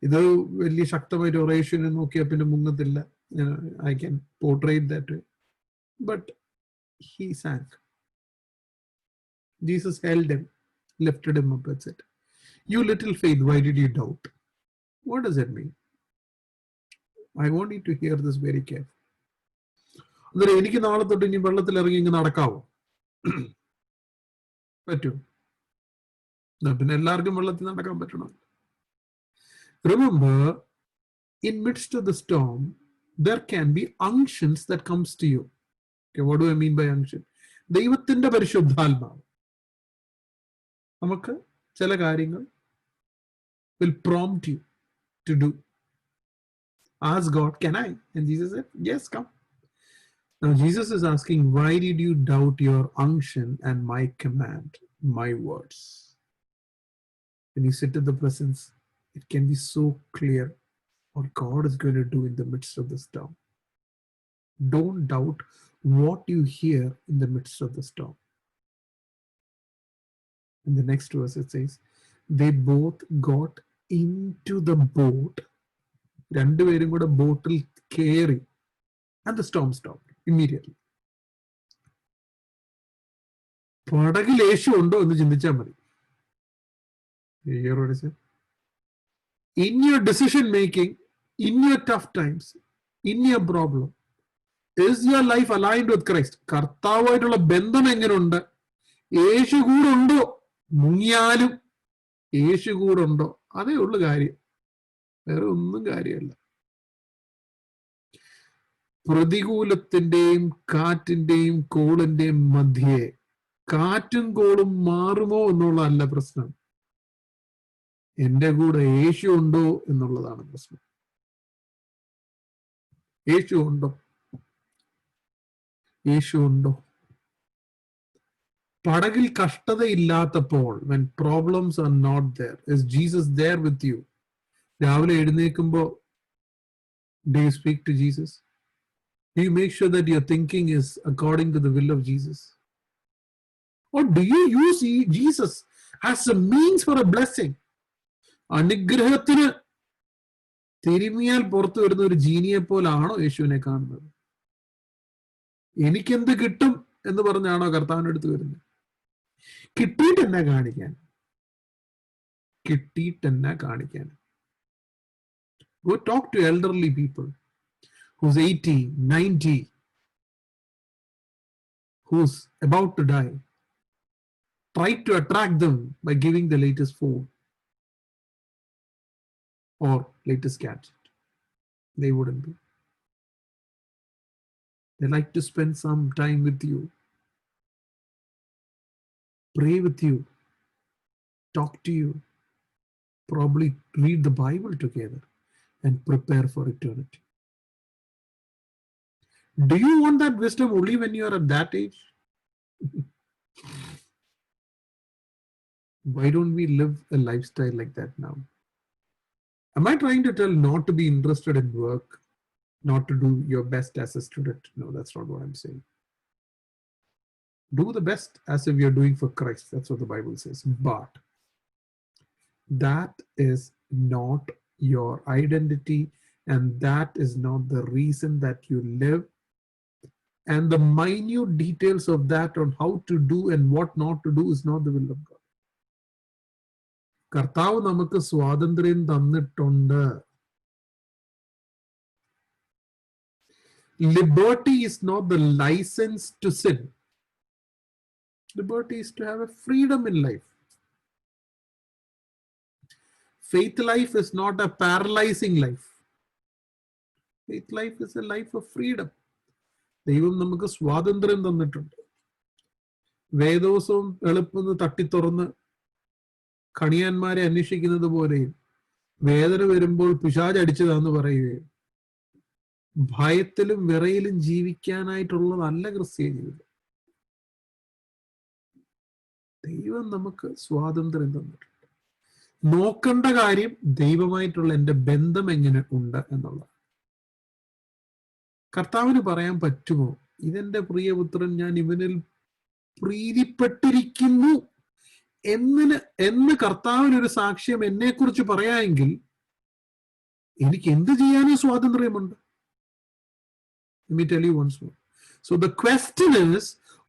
ഇത് വലിയ ശക്തമായിട്ട് ഒറേഷ്യനെ നോക്കിയാൽ പിന്നെ മുങ്ങത്തില്ല. I can portray it that way. But he sank. Jesus held him, lifted him up and said, you little faith, why did you doubt? What does it mean? I want you to hear this very carefully. അന്നേരം എനിക്ക് നാളെ തൊട്ട് ഇനി വെള്ളത്തിൽ ഇറങ്ങി ഇങ്ങ് നടക്കാവോ? പറ്റൂ? പിന്നെ എല്ലാവർക്കും വെള്ളത്തിൽ നടക്കാൻ പറ്റണം. Remember, in midst of the storm, there can be unctions that comes to you. Okay, what do I mean by unction? ദൈവത്തിന്റെ പരിശുദ്ധാത്മാവ് നമുക്ക് ചില കാര്യങ്ങൾ will prompt you to do. Ask God, can I? And Jesus said, yes, come. Now Jesus is asking, why did you doubt your unction and my command, my words? When you sit in the presence, it can be so clear what God is going to do in the midst of the storm. Don't doubt what you hear in the midst of the storm. In the next verse it says, they both got into the boat. രണ്ടുപേരും കൂടെ ബോട്ടിൽ കയറി. And the storm stopped immediately. പടകിൽ യേശു ഉണ്ടോ എന്ന് ചിന്തിച്ചാൽ മതി. In your decision making, in your tough times, in your problem, is your life aligned with Christ? കർത്താവുമായിട്ടുള്ള ബന്ധം എങ്ങനെയുണ്ട്? യേശു കൂടെ ഉണ്ടോ? മുങ്ങിയാലും യേശു കൂടെ ഉണ്ടോ? അതേ ഉള്ളു കാര്യം, വേറെ ഒന്നും കാര്യമല്ല. പ്രതികൂലത്തിന്റെയും കാറ്റിന്റെയും കോളിന്റെയും മധ്യേ കാറ്റും കോളും മാറുമോ എന്നുള്ളതല്ല പ്രശ്നം. എന്റെ കൂടെ യേശു ഉണ്ടോ എന്നുള്ളതാണ് പ്രശ്നം. യേശു ഉണ്ടോ? യേശു ഉണ്ടോ? പടകിൽ കഷ്ടതയില്ലാത്തപ്പോൾ, when problems are not there, is Jesus there with you? രാവിലെ എഴുന്നേൽക്കുമ്പോ do you speak to Jesus? Do you make sure that your thinking is according to the will of Jesus? Or do you use Jesus as a means for a blessing? അനുഗ്രഹത്തിന് തിരുമിയാൽ പുറത്തു വരുന്ന ഒരു ജീനിയെ പോലാണോ യേശുവിനെ കാണുന്നത്? എനിക്കെന്ത് കിട്ടും എന്ന് പറഞ്ഞാണോ കർത്താവിന്റെ അടുത്ത് വരുന്നത്? കിട്ടിയിട്ട് എന്നെ കാണിക്കാൻ, കിട്ടിയിട്ട് എന്നെ കാണിക്കാൻ. Go talk to elderly people who's 80, 90, who's about to die. Try to attract them by giving the latest phone or latest gadget. They wouldn't be. They like to spend some time with you, pray with you, talk to you, probably read the Bible together and prepare for eternity. Do you want that wisdom only when you are at that age? Why don't we live a lifestyle like that now? Am I trying to tell not to be interested in work, not to do your best as a student? No, that's not what I'm saying. Do the best as if you're doing for Christ. That's what the Bible says. But that is not your identity, and that is not the reason that you live. And the minute details of that on how to do and what not to do is not the will of God. കർത്താവ് നമുക്ക് സ്വാതന്ത്ര്യം തന്നിട്ടുണ്ട്. Liberty is not the license to sin. Liberty is to have a freedom in life. Faith life is not a paralyzing life. Faith life is a life of freedom. ദൈവം നമുക്ക് സ്വാതന്ത്ര്യം തന്നിട്ടുണ്ട്. വേദോസവും എളുപ്പം തട്ടിത്തുറന്ന് കണിയാന്മാരെ അന്വേഷിക്കുന്നത് പോലെയും വേദന വരുമ്പോൾ പിശാച് അടിച്ചതാന്ന് പറയുകയും ഭയത്തിലും വിറയിലും ജീവിക്കാനായിട്ടുള്ളതല്ല ക്രിസ്തീയ ജീവിതം. ദൈവം നമുക്ക് സ്വാതന്ത്ര്യം തന്നിട്ടുണ്ട്. നോക്കേണ്ട കാര്യം ദൈവമായിട്ടുള്ള എൻ്റെ ബന്ധം എങ്ങനെ ഉണ്ട് എന്നുള്ളത്. കർത്താവിന് പറയാൻ പറ്റുമോ, ഇതെന്റെ പ്രിയപുത്രൻ, ഞാൻ ഇവനിൽ പ്രീതിപ്പെട്ടിരിക്കുന്നു എന്ന് കർത്താവിനൊരു സാക്ഷ്യം എന്നെ കുറിച്ച് പറയാമെങ്കിൽ എനിക്ക് എന്ത് ചെയ്യാനും സ്വാതന്ത്ര്യമുണ്ട്. Let me tell you once more. So the question is,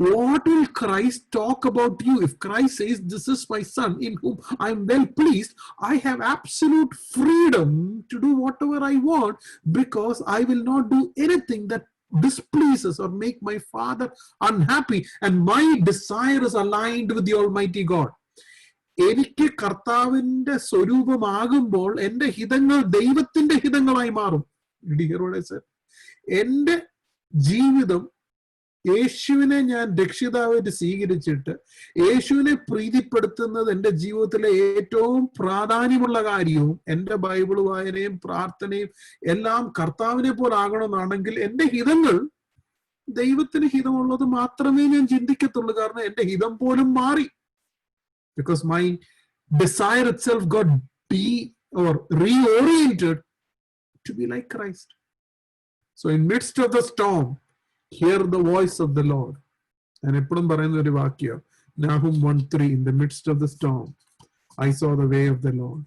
what will Christ talk about you? If Christ says, this is my son in whom I am well pleased, I have absolute freedom to do whatever I want, because I will not do anything that displeases or make my father unhappy, and my desire is aligned with the Almighty God. എനിക്ക് കർത്താവിന്റെ സ്വരൂപമാകുമ്പോൾ എന്റെ ഹിതങ്ങൾ ദൈവത്തിന്റെ ഹിതങ്ങളായി മാറും. എന്റെ ജീവിതം യേശുവിനെ ഞാൻ രക്ഷിതാവായിട്ട് സ്വീകരിച്ചിട്ട് യേശുവിനെ പ്രീതിപ്പെടുത്തുന്നത് എൻ്റെ ജീവിതത്തിലെ ഏറ്റവും പ്രാധാന്യമുള്ള കാര്യവും എൻ്റെ ബൈബിൾ വായനയും പ്രാർത്ഥനയും എല്ലാം കർത്താവിനെ പോലെ ആകണമെന്നാണെങ്കിൽ എൻ്റെ ഹിതങ്ങൾ ദൈവത്തിന് ഹിതമുള്ളത് മാത്രമേ ഞാൻ ചിന്തിക്കത്തുള്ളൂ. കാരണം എൻ്റെ ഹിതം പോലും മാറി. Because my desire itself got reoriented to be like Christ. So in midst of the storm, hear the voice of the Lord. And എപ്പോഴും പറയുന്ന ഒരു വാക്യം, Nahum 1:3, in the midst of the storm, I saw the way of the Lord.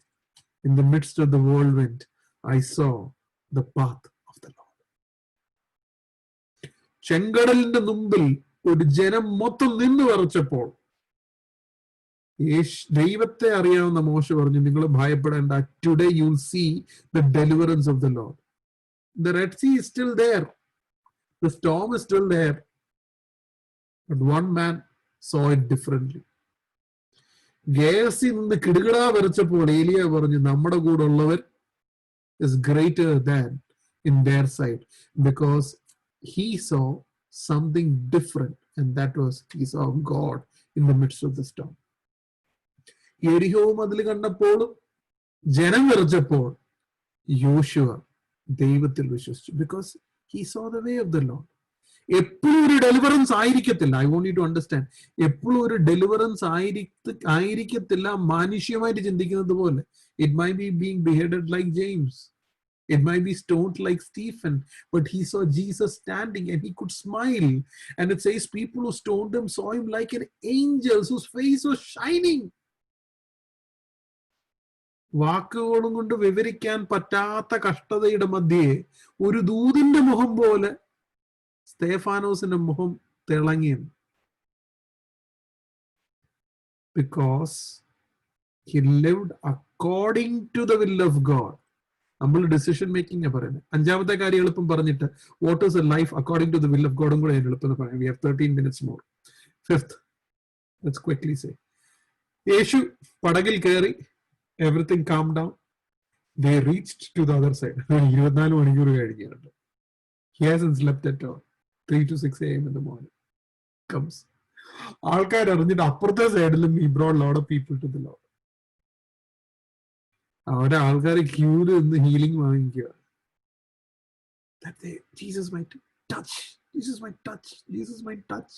In the midst of the whirlwind, I saw the path of the Lord. ചെങ്കടലിന്റെ മുമ്പിൽ ഒരു ജനം മൊത്തം നിന്ന് വിറച്ചപ്പോൾ ദൈവത്തെ അറിയാവുന്ന മോശ പറഞ്ഞു, നിങ്ങൾ ഭയപ്പെടേണ്ട, today you will see the deliverance of the Lord. The Red Sea is still there. The storm is still there. But one man saw it differently. ഗേഹസിൽ നിന്ന് കിടുകിടാ വരച്ചപ്പോൾ ഏലിയ പറഞ്ഞു, നമ്മുടെ കൂടെ ഉള്ളവർ is greater than in their sight, because he saw something different, and that was he saw God in the midst of the storm. യെരിഹോവും അതിൽ കണ്ടപ്പോഴും ജനം വിറച്ചപ്പോൾ യോശുവ ദൈവത്തിൽ വിശ്വസിച്ചു, because he saw the way of the Lord. എപ്പോഴും ഒരു deliverance ആയിരിക്കത്തില്ല. I want you to understand. എപ്പോഴും ഒരു ഡെലിവറൻസ് ആയിരിക്കത്തില്ല മാനുഷ്യമായിട്ട് ചിന്തിക്കുന്നത് പോലെ. It might be being beheaded like James, it might be stoned like Stephen, but he saw Jesus standing and he could smile. And it says people who stoned him saw him like an angel whose face was shining. വാക്കുകളും കൊണ്ട് വിവരിക്കാൻ പറ്റാത്ത കഷ്ടതയുടെ മധ്യേ ഒരു ദൂതന്റെ മുഖം പോലെ സ്തേഫാനോസിന്റെ മുഖം തിളങ്ങി. Because he lived according to the will of God. നമ്മൾ ഡിസിഷൻ മേക്കിംഗ് പറയുന്നത്. അഞ്ചാമത്തെ കാര്യം എളുപ്പം പറഞ്ഞിട്ട് what is a life according to the will of ഗോഡും കൂടെ എളുപ്പം പറയാം. We have 13 minutes more. Fifth, let's quickly say, Yesu പടകിൽ കയറി, everything calmed down, they reached to the other side. 24 മണിക്കൂർ കഴിഞ്ഞിട്ടുണ്ട്. He hasn't slept at all. 3 to 6 a.m. in the morning comes. ആൾക്കാർ അറിഞ്ഞിട്ട് അപ്പുറത്തെ സൈഡിലും he brought a lot of people to the Lord. അവിടെ ആൾക്കാർ ക്യൂല് നിന്ന് ഹീലിംഗ് വാങ്ങിക്കുക. Jesus might touch, Jesus might touch, Jesus might touch.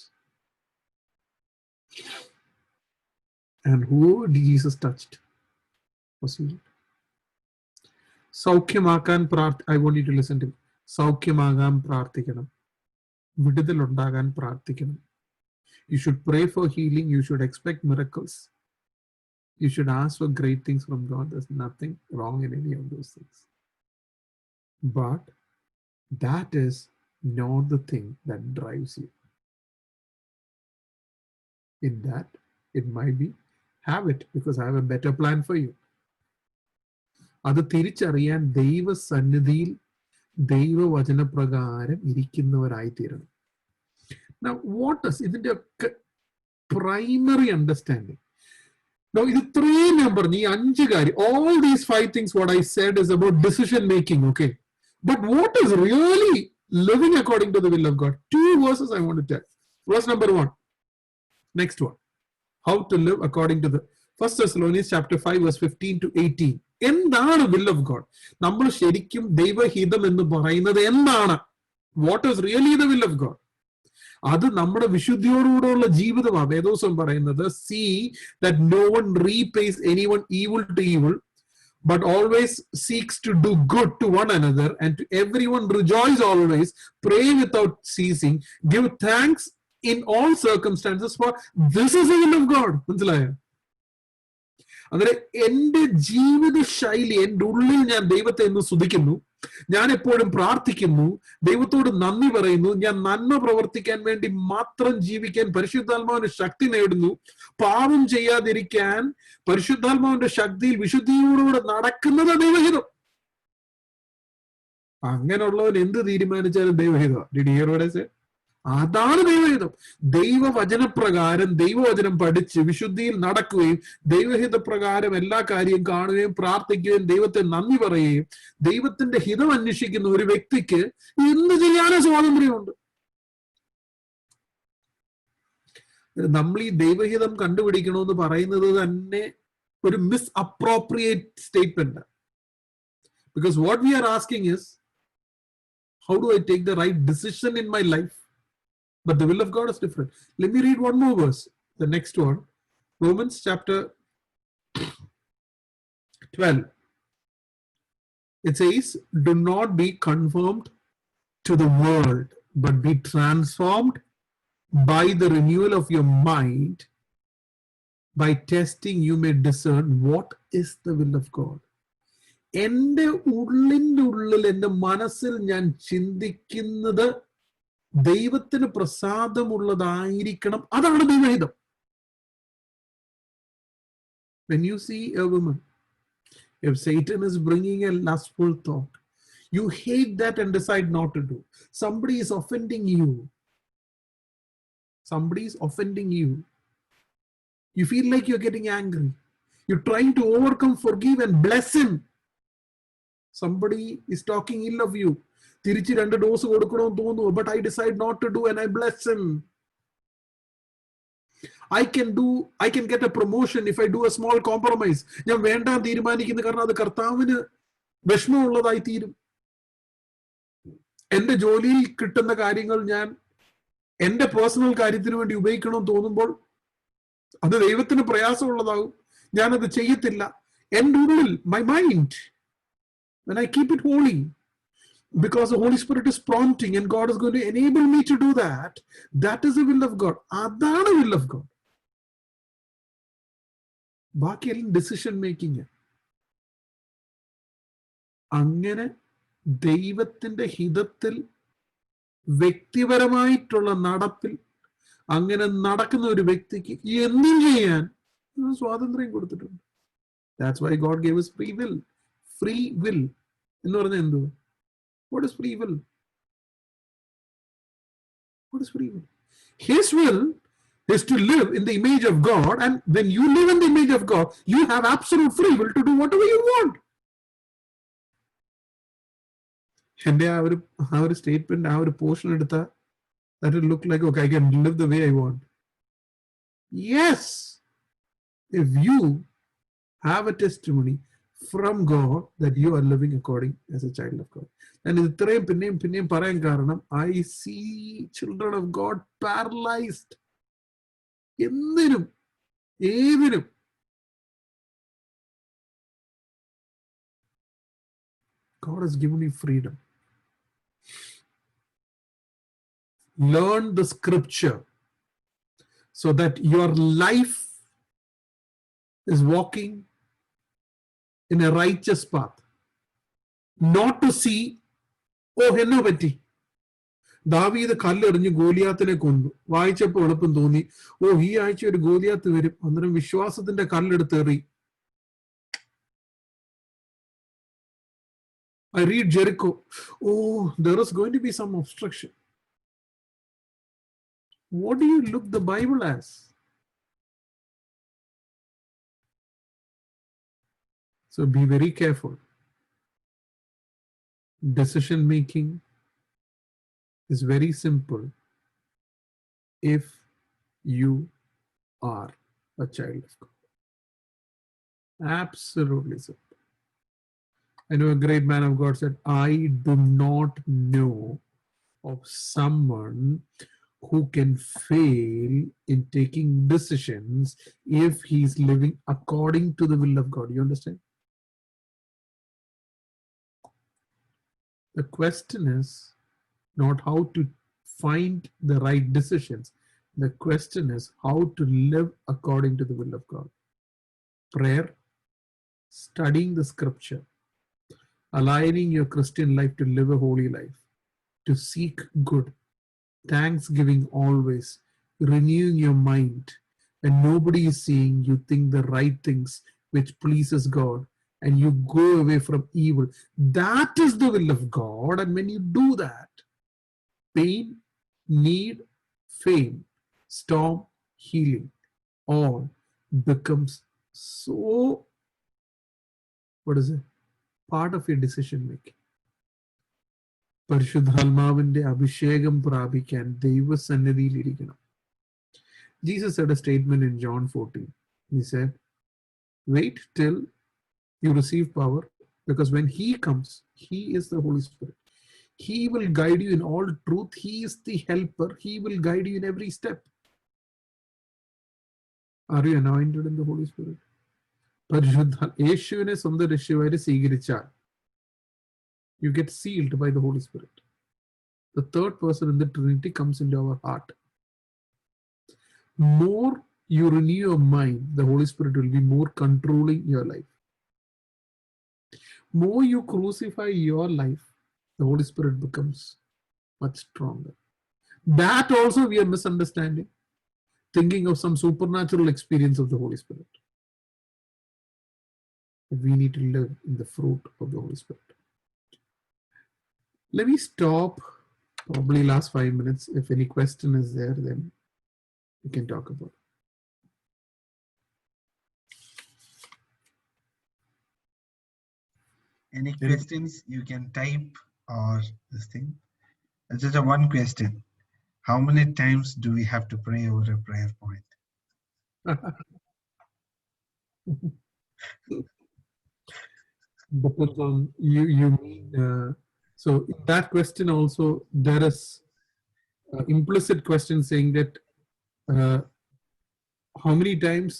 And who Jesus touched was healed. സൗഖ്യമാക്കാൻ I want you to listen to me. സൗഖ്യമാകാൻ പ്രാർത്ഥിക്കണം, വിടുതലുണ്ടാകാൻ പ്രാർത്ഥിക്കണം. You should pray for healing. You should expect miracles. You should ask for great things from God. There's nothing wrong in any of those things. But that is not the thing that drives you. In that, it might be, have it, because I have a better plan for you. അത് തിരിച്ചറിയാൻ ദൈവസന്നിധിയിൽ ദൈവവചനപ്രകാരം ഇരിക്കുന്നവരായിത്തീരണം. Now, what is ഇതിന്റെ ഒക്കെ primary understanding? Now, ഇത് 3 number, ഈ 5 കാര്യം, all these 5 things what I said is about decision making, okay? But what is really living according to the will of God? 2 verses I want to tell. Verse number 1. Next one. How to live according to the 1 Thessalonians chapter 5 verse 15 to 18. എന്താണ് will of God? നമ്മൾ ശരിക്കും ദൈവഹിതം എന്ന് പറയുന്നത് എന്താണ്? What is really the will of God? അത് നമ്മുടെ വിശുദ്ധിയോടുകൂടെയുള്ള ജീവിതമാണ്. വേദോസം പറയുന്നത്, see that no one repays anyone evil to evil, but always seeks to do good to one another, and to everyone rejoice always, pray without ceasing, give thanks in all circumstances, for this is the will of God. മനസ്സിലായോ? അങ്ങനെ എന്റെ ജീവിത ശൈലി, എൻ്റെ ഉള്ളിൽ ഞാൻ ദൈവത്തെ എന്ന് സ്തുതിക്കുന്നു, ഞാൻ എപ്പോഴും പ്രാർത്ഥിക്കുന്നു, ദൈവത്തോട് നന്ദി പറയുന്നു, ഞാൻ നന്മ പ്രവർത്തിക്കാൻ വേണ്ടി മാത്രം ജീവിക്കാൻ പരിശുദ്ധാത്മാവിന്റെ ശക്തി നേടുന്നു, പാപം ചെയ്യാതിരിക്കാൻ പരിശുദ്ധാത്മാവിന്റെ ശക്തിയിൽ വിശുദ്ധിയോടുകൂടെ നടക്കുന്നത് ദൈവഹിതം. അങ്ങനെയുള്ളവൻ എന്ത് തീരുമാനിച്ചാലും ദൈവഹിതം. Did you hear what I said? അതാണ് ദൈവഹിതം. ദൈവവചനപ്രകാരം ദൈവവചനം പഠിച്ച് വിശുദ്ധിയിൽ നടക്കുകയും ദൈവഹിതപ്രകാരം എല്ലാ കാര്യവും കാണുകയും പ്രാർത്ഥിക്കുകയും ദൈവത്തെ നന്ദി പറയുകയും ദൈവത്തിന്റെ ഹിതം അന്വേഷിക്കുന്ന ഒരു വ്യക്തിക്ക് എന്ത് ചെയ്യാനും സ്വാതന്ത്ര്യമുണ്ട്. നമ്മൾ ഈ ദൈവഹിതം കണ്ടുപിടിക്കണമെന്ന് പറയുന്നത് തന്നെ ഒരു miss appropriate statement. Because what we are asking is, how do I take the right decision in my life? But the will of God is different. Let me read one more verse. The next one, Romans chapter 12. It says, do not be conformed to the world, but be transformed by the renewal of your mind. By testing you may discern what is the will of God. എൻ്റെ ഉള്ളിൻ്റെ ഉള്ളിൽ, എൻ്റെ മനസ്സിൽ ഞാൻ ചിന്തിക്കുന്നത് ദൈവത്തിന് പ്രസാദമുള്ളതായിരിക്കണം. അതാണ് ദൈവഹിതം. When you see a woman, if Satan is bringing a lustful thought, you hate that and decide not to do. Somebody is offending you. Somebody is offending you. You feel like you're getting angry. You're trying to overcome, forgive and bless him. Somebody is talking ill of you. തിരിച്ച് 2 dose കൊടുക്കണമെന്ന് തോന്നുന്നു, but I decide not to do and I bless him. I can get a promotion if I do a small compromise. ഞാൻ വേണ്ടാൻ തീരുമാനിക്കുന്നു, കാരണം അത് കർത്താവിന് വിഷമമുള്ളതായി തീരും. എന്റെ ജോലിയിൽ കിട്ടുന്ന കാര്യങ്ങൾ ഞാൻ എന്റെ പേഴ്സണൽ കാര്യത്തിന് വേണ്ടി ഉപയോഗിക്കണമെന്ന് തോന്നുമ്പോൾ അത് ദൈവത്തിന് പ്രയാസമുള്ളതാകും. ഞാനത് ചെയ്യത്തില്ല. എൻ്റെ ഉള്ളിൽ, my mind, when I keep it holy, because the Holy Spirit is prompting and God is going to enable me to do that, that is the will of God. Adana will of God. ബാക്കിയെല്ലാം decision making. അങ്ങനെ ദൈവത്തിന്റെ ഹിതത്തിൽ വ്യക്തിപരമായിട്ടുള്ള നടപ്പിൽ അങ്ങനെ നടക്കുന്ന ഒരു വ്യക്തിക്ക് എന്തും ചെയ്യാൻ സ്വാതന്ത്ര്യം കൊടുത്തിട്ടുണ്ട്. That's why God gave us free will. Free will എന്ന് പറഞ്ഞാൽ എന്തുവാ? What is free will? What is free will? His will is to live in the image of God, and when you live in the image of God, you have absolute free will to do whatever you want. എൻ്റെ ആ ഒരു statement, ആ ഒരു portion എടുത്താൽ that will look like, okay, I can live the way I want. Yes, if you have a testimony from God that you are living according as a child of God. And ഇത്രയും പിന്നെയും പറയാൻ കാരണം, I see children of God paralyzed. എന്തിനും ഏതിനും. God has given you freedom. Learn the scripture so that your life is walking in a righteous path. Not to see, oh, എന്നാ പറ്റി, ദാവീദ് കല്ലെറിഞ്ഞ് ഗോലിയാത്തിനെ കൊന്നു, വായിച്ചപ്പോൾ എളുപ്പം തോന്നി, ഓ ഈ ആഴ്ച ഒരു ഗോലിയാത്ത് വരും, അന്നേരം വിശ്വാസത്തിന്റെ കല്ലെടുത്ത് എറി. I read Jericho. Oh, there is going to be some obstruction. What do you look the Bible as? So be very careful. Decision making is very simple if you are a child of God. Absolutely simple. I know a great man of God said, I do not know of someone who can fail in taking decisions if he's living according to the will of God. You understand? The question is not how to find the right decisions. The question is how to live according to the will of God. Prayer, studying the scripture, aligning your Christian life to live a holy life, to seek good, thanksgiving always, renewing your mind. When nobody is seeing, you think the right things which pleases God, and you go away from evil. That is the will of God. And when you do that, pain, need, fame, storm, healing, all becomes so, what is it, part of your decision making. പരിശുദ്ധാത്മാവിന്റെ അഭിഷേകം പ്രാപിക്കാൻ ദൈവസന്നിധിയിൽ ഇരിക്കണം. Jesus said a statement in John 14. He said, wait till you receive power, because when he comes, he is the Holy Spirit. He will guide you in all truth. He is the helper. He will guide you in every step. Are you anointed in the Holy Spirit? യേശുവിനെ സ്വന്തം രക്ഷകനായി സ്വീകരിച്ചാൽ you get sealed by the Holy Spirit. The third person in the Trinity comes into our heart. More you renew your mind, the Holy Spirit will be more controlling your life. More you crucify your life, the Holy Spirit becomes much stronger. That also we are misunderstanding, thinking of some supernatural experience of the Holy Spirit. But we need to live in the fruit of the Holy Spirit. Let me stop, probably last 5 minutes. If any question is there, then we can talk about it. Any questions you can type or this thing? It's just a one question. How many times do we have to pray over a prayer point? Depends on you mean, so in that question also there is implicit question saying that how many times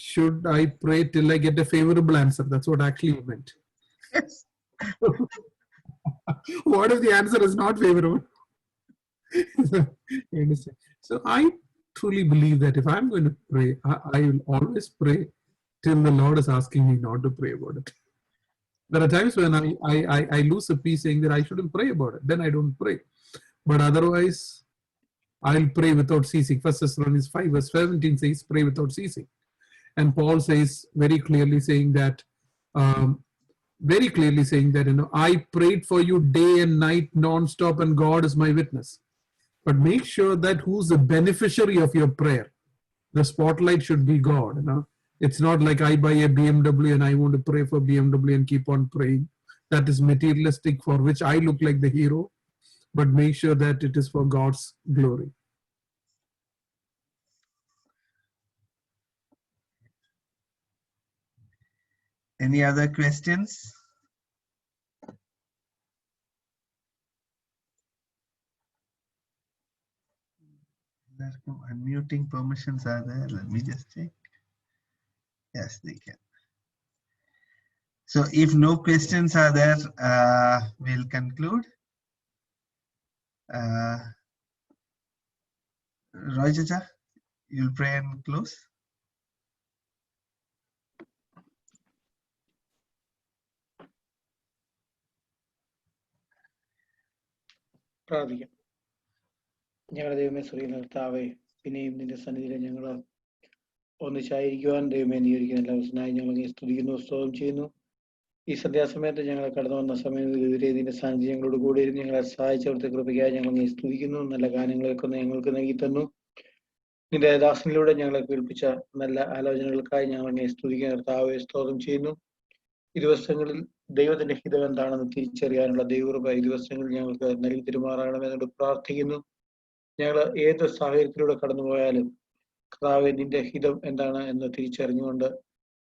should I pray till I get a favorable answer? That's what actually you meant. Yes. What if the answer is not favorable? You understand? So I truly believe that if I'm going to pray, I will always pray till the Lord is asking me not to pray about it. There are times when I lose a peace saying that I shouldn't pray about it. Then I don't pray. But otherwise, I'll pray without ceasing. 1 Thessalonians 5 verse 17 says, pray without ceasing. And Paul says very clearly saying that, I prayed for you day and night non-stop, and God is my witness. But make sure that who's the beneficiary of your prayer. The spotlight should be God. It's not like I buy a BMW and I want to pray for BMW and keep on praying. That is materialistic, for which I look like the hero. But make sure that it is for God's glory. Any other questions? Unmuting permissions are there. Let me just check. Yes, they can. So if no questions are there, we'll conclude. Roy Chacha, you'll pray and close. പ്രാർത്ഥിക്കാം. ഞങ്ങളുടെ ദൈവമേ, ശ്രീ നിർത്താവേ, പിന്നെയും നിന്റെ സന്നിധിയിൽ ഞങ്ങൾ ഒന്നിച്ചായിരിക്കുവാൻ ദൈവമേ നീ ഒരിക്കലും എല്ലാ ദിവസമായി ഞങ്ങൾ സ്തുതിക്കുന്നു, സ്തോത്രം ചെയ്യുന്നു. ഈ സന്ധ്യാസമയത്ത് ഞങ്ങൾ കടന്നു വന്ന സമയത്തിനെതിരെ ഇതിന്റെ സാന്നിധ്യം ഞങ്ങളോട് കൂടി ഇരുന്ന് ഞങ്ങളെ സഹായിച്ചവർക്ക് കൃപയ്ക്കായി ഞങ്ങൾ നീ സ്തുതിക്കുന്നു. നല്ല ഗാനങ്ങളൊക്കെ ഞങ്ങൾക്ക് നൽകി തന്നു. നിന്റെ ദാസനിലൂടെ ഞങ്ങളെ കേൾപ്പിച്ച നല്ല ആലോചനകൾക്കായി ഞങ്ങൾ നീ സ്തുതിക്കുന്ന കർത്താവെ സ്തോത്രം ചെയ്യുന്നു. ഈ ദിവസങ്ങളിൽ ദൈവത്തിന്റെ ഹിതം എന്താണെന്ന് തിരിച്ചറിയാനുള്ള ദൈവകൃപ ഈ ദിവസങ്ങളിൽ ഞങ്ങൾക്ക് നൽകി പെരുമാറണമെന്നോട് പ്രാർത്ഥിക്കുന്നു. ഞങ്ങൾ ഏത് സാഹചര്യത്തിലൂടെ കടന്നുപോയാലും കർത്താവെ നിന്റെ ഹിതം എന്താണ് എന്ന് തിരിച്ചറിഞ്ഞുകൊണ്ട്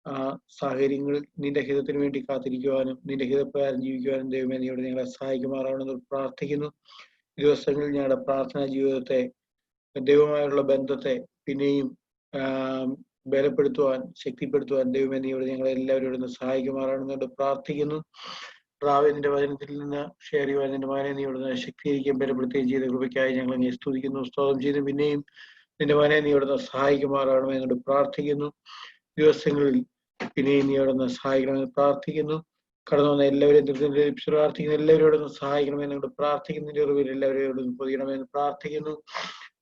ആ സാഹചര്യങ്ങളിൽ നിന്റെ ഹിതത്തിന് വേണ്ടി കാത്തിരിക്കുവാനും നിന്റെ ഹിതപ്രകാരം ജീവിക്കുവാനും ദൈവമേ നീയോട് ഞങ്ങളെ സഹായിക്കുമാറാണെന്ന് പ്രാർത്ഥിക്കുന്നു. ഈ ദിവസങ്ങളിൽ ഞങ്ങളുടെ പ്രാർത്ഥനാ ജീവിതത്തെ, ദൈവമായുള്ള ബന്ധത്തെ പിന്നെയും ബലപ്പെടുത്തുവാൻ, ശക്തിപ്പെടുത്തുവാൻ ദൈവമേ നീയോട് ഞങ്ങളെ എല്ലാവരോടും സഹായിക്കുമാറാണെന്നുകൊണ്ട് പ്രാർത്ഥിക്കുന്നു. നിന്റെ വചനത്തിൽ നിന്ന് ഷെയർ ചെയ്യുവാൻ നിന്റെ മകനെ നീയോട് ശക്തീകരിക്കുകയും ബലപ്പെടുത്തുകയും ചെയ്ത കൃപയ്ക്കായി ഞങ്ങൾ നീ സ്തുതിക്കുന്നു, സ്തോത്രം ചെയ്തു. പിന്നെയും നിന്റെ മകനെ നീയോട് സഹായിക്കുമാറാകണമെന്നോട് പ്രാർത്ഥിക്കുന്നു. ദിവസങ്ങളിൽ പിന്നെയും നീയോടൊന്ന് സഹായിക്കണമെന്ന് പ്രാർത്ഥിക്കുന്നു. കടന്നു വന്ന എല്ലാവരെയും പ്രാർത്ഥിക്കുന്നു. എല്ലാവരോടൊന്ന് സഹായിക്കണമെന്നോട് പ്രാർത്ഥിക്കുന്നു. അറിവിൽ എല്ലാവരോടും പൊതിയണമെന്ന് പ്രാർത്ഥിക്കുന്നു.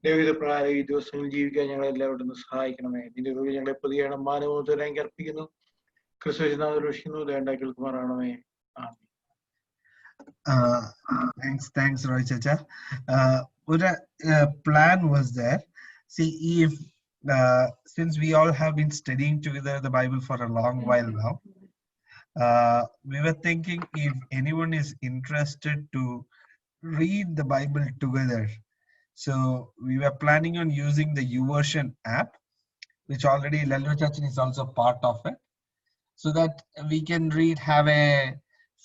ദൈവപ്രകാരം ഈ ദിവസങ്ങളിൽ ജീവിക്കാൻ ഞങ്ങളെ എല്ലാവരോടും സഹായിക്കണമേ. നിന്റെ അറിവിൽ ഞങ്ങളെ പൊതിയണം. മാനവോത്തരേക്ക് അർപ്പിക്കുന്നു. ക്രിസ്തുവിനാഥിക്കുന്നു. വേണ്ട കേൾക്കുമാറാണമേ. Thanks, Roy Chacha. Plan was there. See, if since we all have been studying together the Bible for a long while now, we were thinking if anyone is interested to read the Bible together. So we were planning on using the YouVersion app, which already Lallu Chachan is also part of it, so that we can have a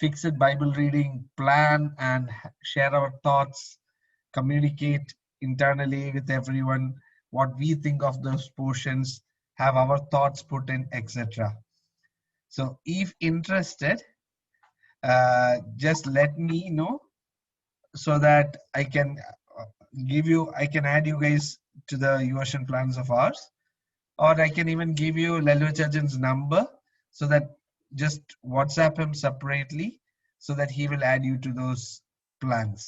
fixed Bible reading plan and share our thoughts, communicate internally with everyone what we think of those portions, have our thoughts put in, etc. So if interested, just let me know so that I can add you guys to the YouVersion plans of ours, or I can even give you Lallu Chachan's number so that just WhatsApp him separately so that he will add you to those plans.